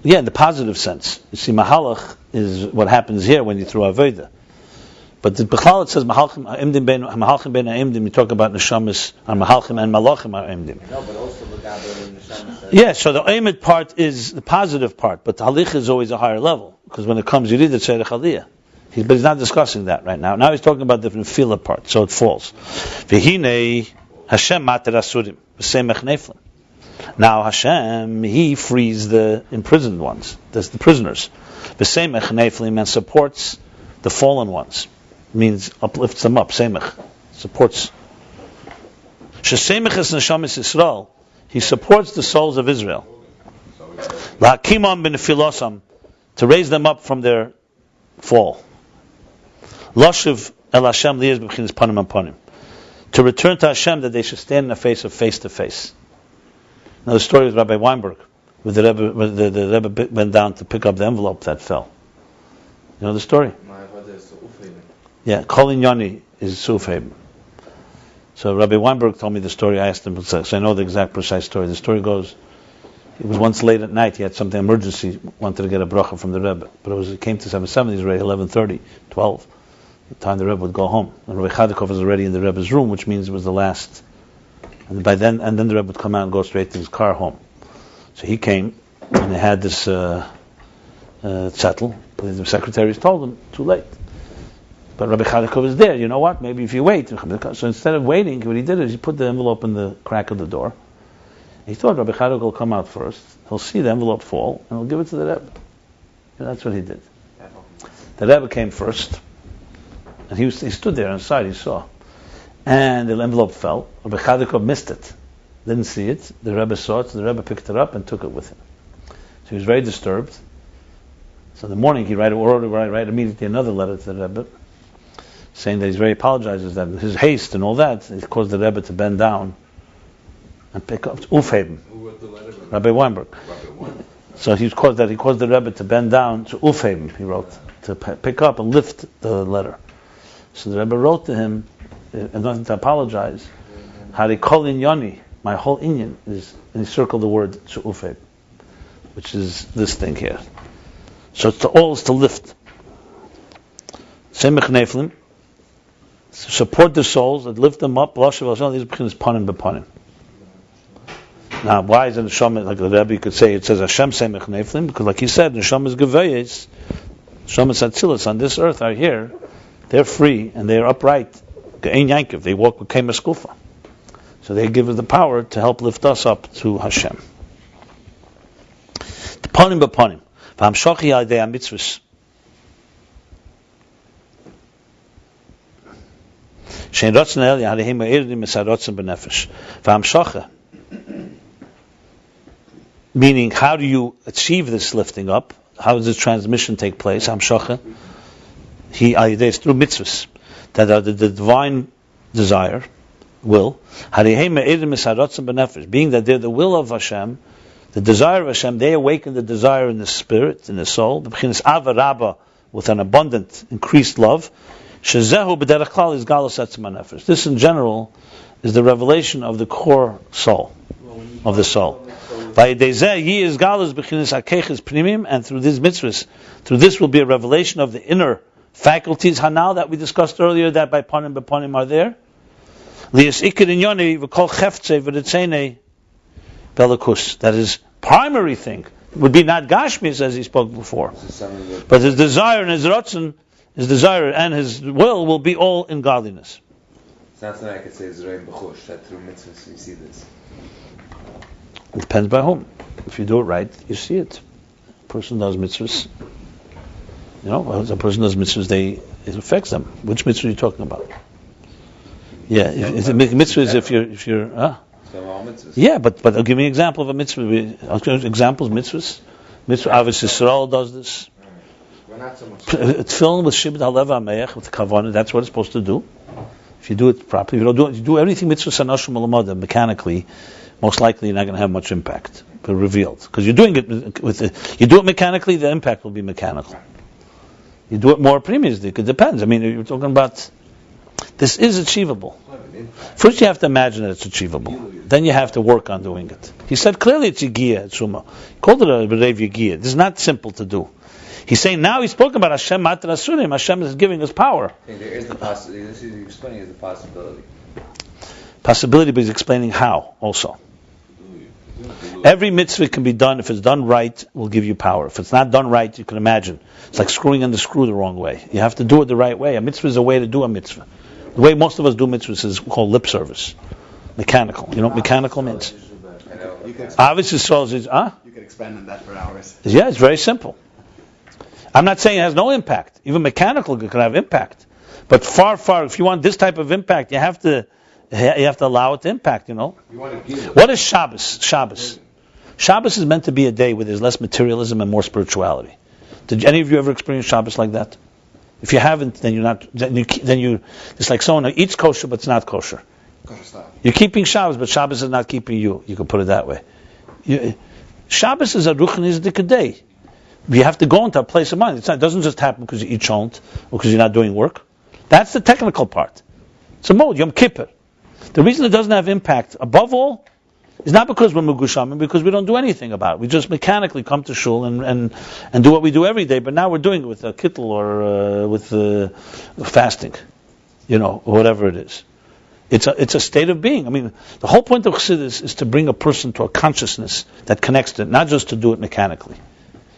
Yeah, in the positive sense. You see, mahalach is what happens here when you throw avodah. But the Bechal, it says mahalchim ben ha'imdim. You talk about neshamas and mahalchim and malachim ha'imdim. No, but also the neshamas. Yeah, so the aimed part is the positive part, but the halich is always a higher level, because when it comes, you need the tzedek aliyah. But he's not discussing that right now. Now he's talking about the nefila part, so it falls. V'hinei Hashem mater asurim v'semech neflim. Now Hashem, He frees the imprisoned ones, the prisoners. V'semech neflim, and supports the fallen ones. Means uplifts them up. Semech supports. Shesemech es neshamis Yisrael. He supports the souls of Israel. Lahakimam b'nefilosam, to raise them up from their fall. Lashiv el Hashem liyaz b'chinas panim and panim, to return to Hashem, that they should stand in the face of face to face. Now the story of Rabbi Weinberg, where the Rebbe went down to pick up the envelope that fell. You know the story? Yeah, Kolin Yoni is Sufheim. So Rabbi Weinberg told me the story. I asked him, so I know the exact precise story. The story goes, it was once late at night, he had something emergency, wanted to get a bracha from the Rebbe. But it came to 7:70, already 11:30, 12, the time the Rebbe would go home. And Rabbi Chadikov was already in the Rebbe's room, which means it was the last. And then the Rebbe would come out and go straight to his car home. So he came, and they had this zettel. The secretaries told him, too late. But Rabbi Chadikov was there. You know what? Maybe if you wait. So instead of waiting, what he did is he put the envelope in the crack of the door. He thought Rabbi Chadikov will come out first. He'll see the envelope fall, and he'll give it to the Rebbe. And that's what he did. The Rebbe came first, and he stood there inside. He saw, and the envelope fell. Rabbi Chadikov missed it, didn't see it. The Rebbe saw it, so the Rebbe picked it up and took it with him. So he was very disturbed. So in the morning, he write immediately another letter to the Rebbe, saying that he's very apologizes that his haste and all that it caused the Rebbe to bend down and pick up Ufheben. Who wrote the letter? Rabbi Weinberg. So he caused the Rebbe to bend down to Ufheben. He wrote to pick up and lift the letter. So the Rebbe wrote to him, and nothing to apologize. Harikol inyoni, my whole inyan is, and he circled the word she'ufed, which is this thing here. So it's all is to lift. Semich neflim, support the souls, and lift them up. These beginners panim bepanim. Now, why is the neshama, like the Rabbi could say, it says Hashem semich neflim, because like he said, neshama's gevayis, neshama's atzilas on this earth are here, they're free and they're upright. Ein Yaakov, they walk with kema skufa. So they give us the power to help lift us up to Hashem. Panim bepanim. V'hamshochi yadei hamitzvos. Shein rotzen el yadehem ha'irdim esarotzen b'nefesh. V'hamshocha. Meaning, how do you achieve this lifting up? How does the transmission take place? Hamshocha. It's through mitzvahs that are the divine desire, will. Being that they're the will of Hashem, the desire of Hashem, they awaken the desire in the spirit, in the soul. With an abundant, increased love. This in general is the revelation of the core soul, of the soul. And through these mitzvahs, through this will be a revelation of the inner faculties, hanal, that we discussed earlier, that by panim bepanim are there. That is primary thing. It would be not gashmis as he spoke before. But his desire and his rotzen, his desire and his will be all in godliness. It's not something I could say is Rein B'chush, that through mitzvahs you see this. It depends by whom. If you do it right, you see it. A person does mitzvahs. You know, as a person does mitzvahs, it affects them. Which mitzvah are you talking about? Yeah, if the mitzvah is if you're yeah, but I'll give me an example of a mitzvah. Examples, mitzvahs. Mitzvah Avos Yisrael does this. We're not so much. It's filled with shibud halev hameich, with kavanah. That's what it's supposed to do. If you do it properly, if you don't do it, you do everything mitzvah sanashim alamada mechanically. Most likely, you're not going to have much impact, but revealed, because you're doing it you do it mechanically, the impact will be mechanical. You do it more previously, it depends. I mean, you're talking about this is achievable. First, you have to imagine that it's achievable. Then you have to work on doing it. He said clearly it's yigiyah, it's Shuma. He called it a berev yigiyah. This is not simple to do. He's saying now he's spoken about Hashem matar asurim. Hashem is giving us power. There is the possibility. This is explaining as the possibility. Possibility, but he's explaining how also. Every mitzvah can be done. If it's done right, will give you power. If it's not done right, you can imagine. It's like screwing in the screw the wrong way. You have to do it the right way. A mitzvah is a way to do a mitzvah. The way most of us do mitzvahs is called lip service. Mechanical. You know what mechanical means? Obviously, you could expand on that for hours. Yeah, it's very simple. I'm not saying it has no impact. Even mechanical can have impact. But far, if you want this type of impact, you have to allow it to impact, you know. What is Shabbos? Shabbos is meant to be a day where there's less materialism and more spirituality. Did any of you ever experience Shabbos like that? If you haven't, then you're not. Then you. It's like someone who eats kosher but it's not kosher. You're keeping Shabbos, but Shabbos is not keeping you. You can put it that way. Shabbos is a ruchnistic day. You have to go into a place of mind. It doesn't just happen because you eat shont or because you're not doing work. That's the technical part. It's a mode, Yom Kippur. The reason it doesn't have impact, above all, is not because we're Mugushamim, because we don't do anything about it. We just mechanically come to shul and do what we do every day, but now we're doing it with a kittel or with fasting, or whatever it is. It's a state of being. I mean, the whole point of Chassidus is to bring a person to a consciousness that connects to it, not just to do it mechanically.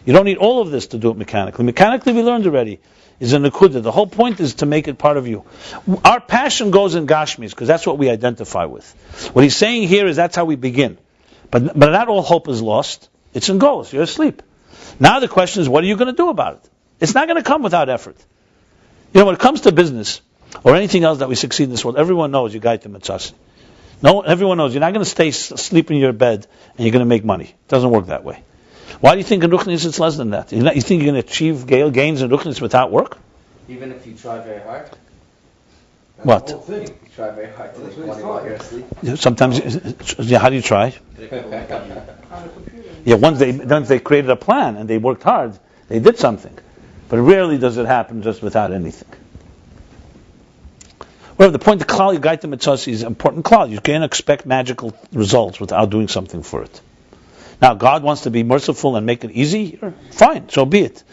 You don't need all of this to do it mechanically. Mechanically, we learned already, is a nekuda. The whole point is to make it part of you. Our passion goes in Gashmis, because that's what we identify with. What he's saying here is that's how we begin. But not all hope is lost. It's in goals. You're asleep. Now the question is, what are you going to do about it? It's not going to come without effort. When it comes to business, or anything else that we succeed in this world, everyone knows you guide the mitzvahs. No, everyone knows you're not going to stay asleep in your bed and you're going to make money. It doesn't work that way. Why do you think in Ruchnis it's less than that? You think you're going to achieve gains in Ruchnis without work? Even if you try very hard? What? You try very hard to make money while you're asleep? Sometimes, how do you try? Once they created a plan and they worked hard, they did something. But rarely does it happen just without anything. Well, the point, the klal you guide the mitzvah is an important klal. You can't expect magical results without doing something for it. Now, God wants to be merciful and make it easy. Fine, so be it.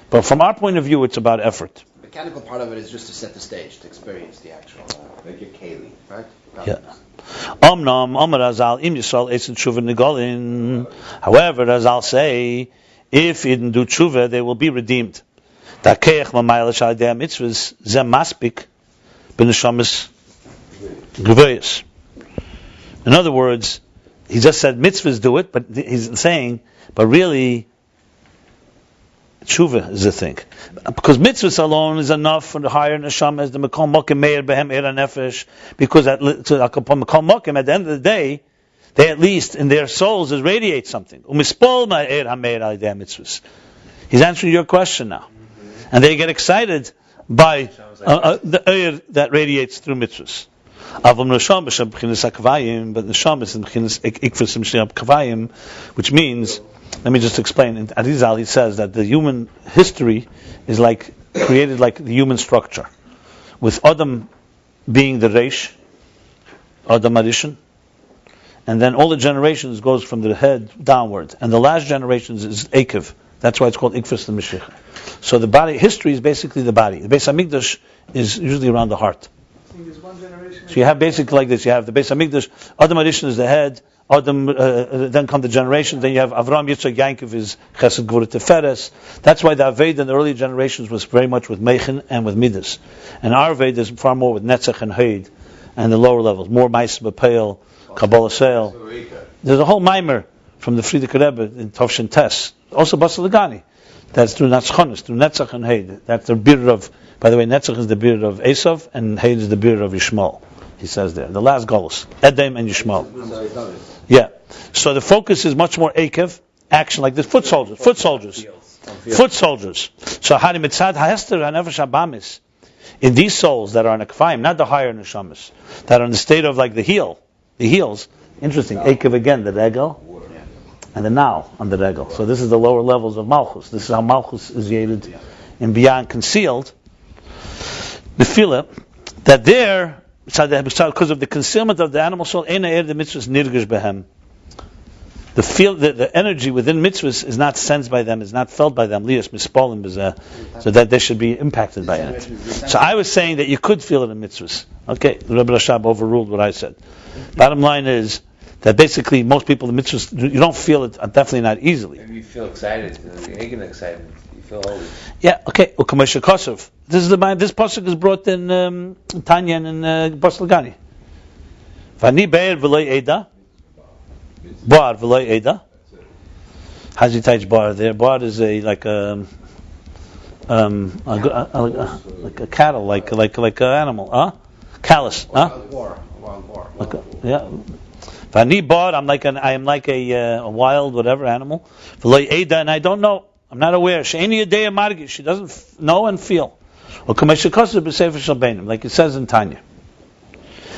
But from our point of view, it's about effort. The mechanical part of it is just to set the stage, to experience the actual. Like a keli. Right? Yeah. However, as I'll say, if he didn't do tshuva, they will be redeemed. In other words, he just said mitzvahs do it, but he's saying, but really, tshuva is the thing. Because mitzvahs alone is enough for the higher neshama as the Mekal Mokim Meir Behem Eira Nefesh, because at Mekal Mokim, at the end of the day, they at least in their souls radiate something. Umispol Ma'er HaMeir Alidei mitzvahs. He's answering your question now. And they get excited by the air that radiates through mitzvahs. But neshama is in which means, let me just explain. In Arizal, he says that the human history is like created like the human structure, with Adam being the Reish, Adam Arishan, and then all the generations goes from the head downward, and the last generations is Akev. That's why it's called Ikfus and Mashiach. So the body history is basically the body. The Beis Hamikdash is usually around the heart. So you have basically like this. You have the Beis Hamikdash. Adam Arishan is the head. Adam, then come the generations. Then you have Avram, Yitzchak, Yaakov is Chesed, Gvura, Teferes. That's why the Aved in the early generations was very much with Meichen and with Midas. And our Aved is far more with Netzach and Heid, and the lower levels, more Ma'is B'Peil, Kabbalah Seil. There's a whole mimer from the Frierdiker Rebbe in Tovshin Tes, also Basel Lagani. That's through Natzchonis, through Netzach and Heid. That's the beard of, by the way, Netzach is the beard of Esav, and Heid is the beard of Yishmael. He says there, the last Golos, Edom and Yishmael. Yeah. So the focus is much more Akev, action like this, foot soldiers. So Hari Mitzad HaEsther HaNefesh HaBamis, in these souls that are in a kfayim, not the higher neshamas, that are in the state of like the heels. Interesting, Akev again, the regel, and the now on the regel. So this is the lower levels of malchus. This is how malchus is yielded and beyond concealed. The fila that there, because of the concealment of the animal soul, the energy within mitzvahs is not sensed by them, is not felt by them, so that they should be impacted by it. So I was saying that you could feel it in mitzvahs. Okay, Rabbi Rashab overruled what I said. Bottom line is that basically most people in mitzvahs, you don't feel it, definitely not easily. Maybe you feel excited, you're excited. You feel holy. Yeah, okay. This is this pasuk is brought in Tanya and in Basel Lagani. Vani be'er v'loy eda, bar v'loy eda. How's he touch bar there? Bar is like a cattle, like an animal, callous, Wild boar. Yeah. Vani bar, I am like a wild whatever animal. V'loy eda, and I don't know. I'm not aware. She'eni yedei margish. She doesn't know and feel. Like it says in Tanya.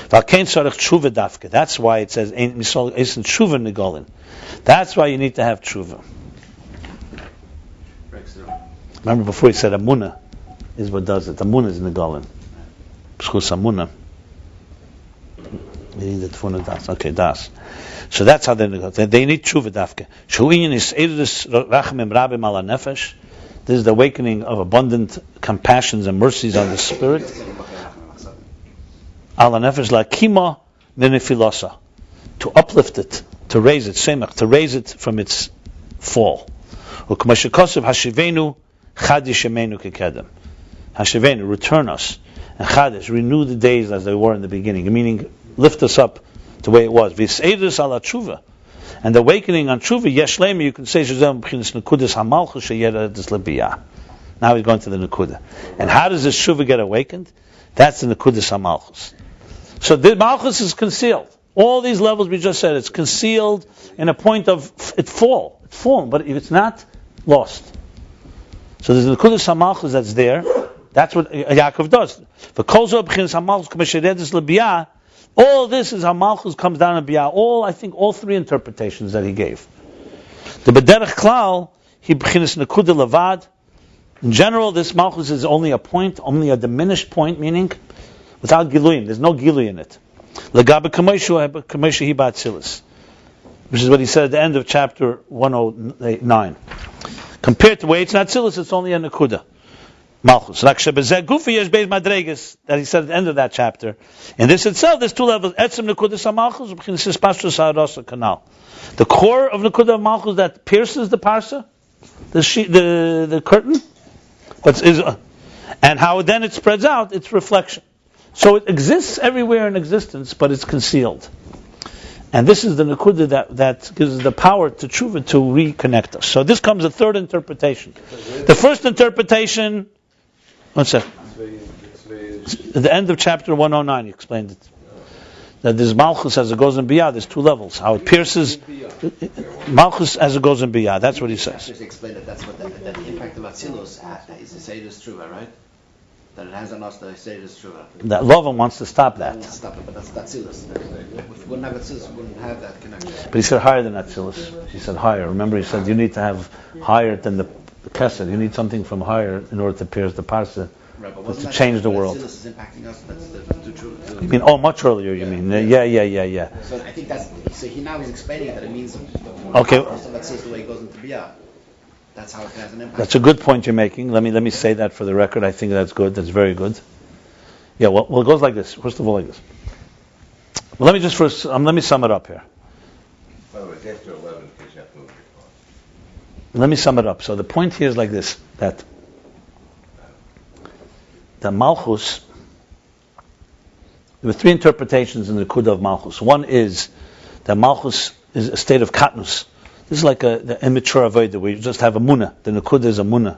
That's why it says that's why you need to have tshuva. Remember before he said Amunah is what does it. Amunah is Negalin. B'schus Amunah. They need the tefuna das. Okay, das. So that's how they negotiate. They need tshuva dafke. Shu'inyan is eidus rachamim rabim ala nefesh. This is the awakening of abundant compassions and mercies on the spirit. Ala nefesh la kima minifilasa, to uplift it, to raise it, semach, to raise it from its fall. U'k'mashikosav hashivenu chadish yemenu kekedem. Hashivenu, return us, and chadish, renew the days as they were in the beginning. Meaning, lift us up to the way it was. V'seidus ala tshuva. And the awakening on tshuva, yeshlema, you can say, now he's going to the nekuda. And how does this tshuva get awakened? That's the nekudas hamalchus. So the malchus is concealed. All these levels we just said, it's concealed in a point of it's fallen, but it's not lost. So there's the nekudas hamalchus that's there. That's what Yaakov does. All this is how malchus comes down in Biyah. All three interpretations that he gave. The bederech klal, he b'chinas nekuda levad. In general, this malchus is only a point, only a diminished point, meaning without Giluyim. There's no Giluy in it. L'gabe Kamoshu hi ba'atzilis, which is what he said at the end of chapter 109. Compared to where it's not Atzilus, it's only a Nekuda. Malchus. That he said at the end of that chapter. In this itself, there's two levels. Etzem Nekudas HaMalchus, canal. The core of Nekuda of Malchus that pierces the parsa, the curtain, and how then it spreads out, its reflection. So it exists everywhere in existence, but it's concealed. And this is the Nekuda that gives the power to tshuva to reconnect us. So this comes a third interpretation. The first interpretation, one second. At the end of chapter 109, he explained it. That there's malchus as it goes in biyah. There's two levels. How it pierces malchus as it goes in biyah. That's what he says. Just explain that that's what that the impact of Atzilus is the Seidas Tshuva, right? That it has on us the Seidas Tshuva. That Lovan wants to stop that. Stop it, but that's Atzilus. If we wouldn't have Atzilus, we wouldn't have that connection. But he said higher than Atzilus. He said higher. Remember, he said you need to have higher than the kesed. You need something from higher in order to pierce the parsa. Right, but to change the world. Atzilus is impacting us. That's the truth. You mean much earlier? You mean yeah. So I think that's so. He's explaining that it means okay. That's the way it goes into biyah. That's how it has an impact. That's a good point you're making. Let me say that for the record. I think that's good. That's very good. Yeah. Well, it goes like this. First of all, like this. Well, let me just first. Let me sum it up here. By the way, it's after 11 because you have to move your car. Let me sum it up. So the point here is like this: that the malchus. There were three interpretations in the Nekuda of malchus. One is that malchus is a state of katnus. This is like the immature avodah where you just have a munah. The Nekuda is a munah,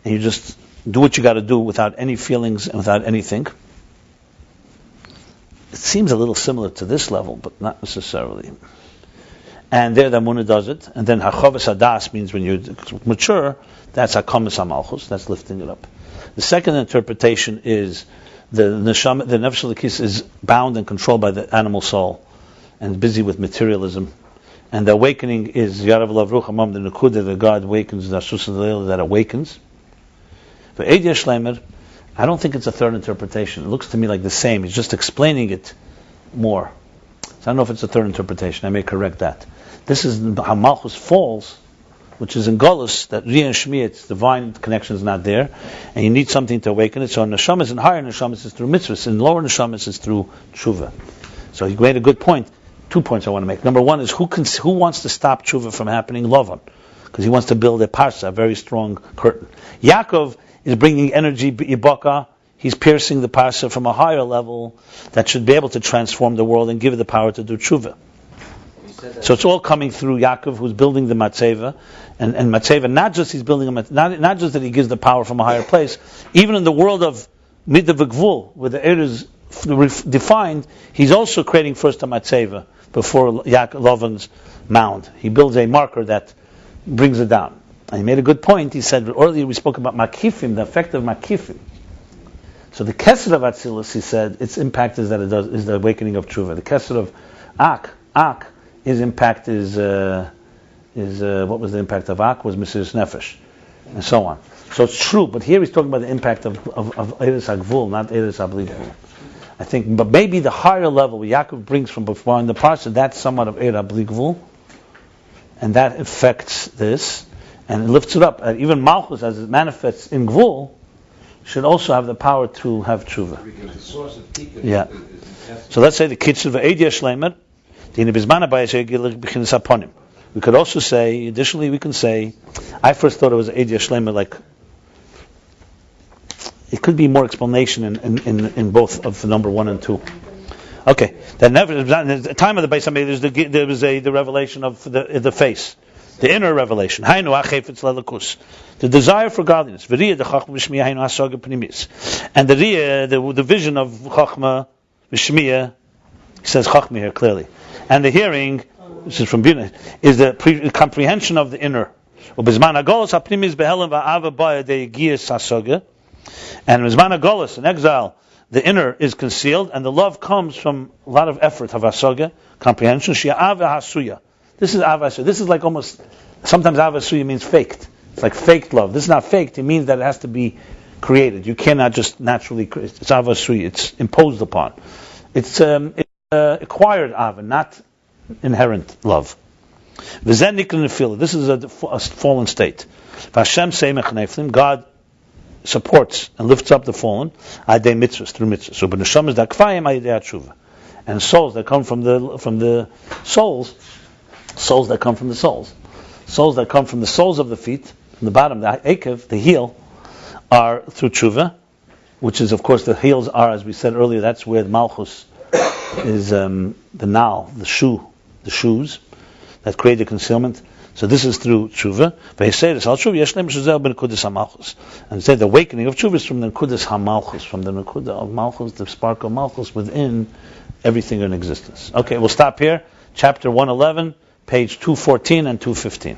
and you just do what you got to do without any feelings and without anything. It seems a little similar to this level, but not necessarily. And there the munah does it, and then hachavas hadas means when you mature, that's hakamas hamalchus, that's lifting it up. The second interpretation is the neshama, the nefesh l'kis is bound and controlled by the animal soul, and busy with materialism. And the awakening is Yarav Lav Ruch Amam, the Nekuda, the God awakens, the Asus that awakens. For Eid Yeshlemer, I don't think it's a third interpretation. It looks to me like the same. He's just explaining it more. So I don't know if it's a third interpretation. I may correct that. This is how Malchus falls, which is in Golus, that Riyah and Shmi, its divine connection is not there, and you need something to awaken it. So in Neshamas, in higher Neshamas, it's through mitzvahs. In lower Neshamas, it's through tshuva. So he made a good point. 2 points I want to make. Number one is who wants to stop tshuva from happening? Lavan, because he wants to build a parsa, a very strong curtain. Yaakov is bringing energy, ibaka. He's piercing the parsa from a higher level that should be able to transform the world and give it the power to do tshuva. So it's all coming through Yaakov, who's building the matzeva, and matzeva. Not just he's building not just that he gives the power from a higher place. Even in the world of midah v'gvul, where the air is defined, he's also creating first a matzeva before Lavan's mound. He builds a marker that brings it down. And he made a good point. He said earlier we spoke about makifim, the effect of makifim. So the kesed of Atzilus, he said, its impact is that it does is the awakening of tshuva. The kesed of Ak, his impact is what was the impact of Ak? Was Mrs. Nefesh, and so on. So it's true, but here he's talking about the impact of Eretz HaGvul, not Eretz HaBli. I think, but maybe the higher level Yaakov brings from before in the parsha, that's somewhat of Eretz HaBli, and that affects this, and it lifts it up. Even Malchus, as it manifests in Gvul, should also have the power to have tshuva. Because the source of tikkun Yeah. is So let's say the kitzur v'eid yeshleimer, we could also say, additionally we can say, I first thought it was eid yeshleimer, like it could be more explanation in both of the number 1 and 2. Okay, that never at the time of the Beis Hamikdash there was the revelation of the face, the inner revelation. The desire for godliness, and the riyah, the vision of chachma v'shmiya, he says chachma here clearly, and the hearing, this is from Bina, is the comprehension of the inner. And in Zman HaGolus, in exile, the inner is concealed, and the love comes from a lot of effort, havasoga, comprehension, shi'av hasuya. This is avasuya. This is like almost, sometimes avasuya means faked. It's like faked love. This is not faked. It means that it has to be created. You cannot just naturally create. It's avasui. It's imposed upon. It's acquired ava, not inherent love. This is a fallen state. God supports and lifts up the fallen through mitzvahs. And souls that come from the souls that come from the souls of the feet, from the bottom, the akev, the heel, are through tshuva, which is, of course, the heels are, as we said earlier, that's where the malchus is, the nal, the shoes that create the concealment. So this is through tshuva. And say the awakening of tshuva is from the nekudas hamalchus, from the nekuda of malchus, the spark of malchus within everything in existence. Okay, we'll stop here. Chapter 111, page 214 and 215.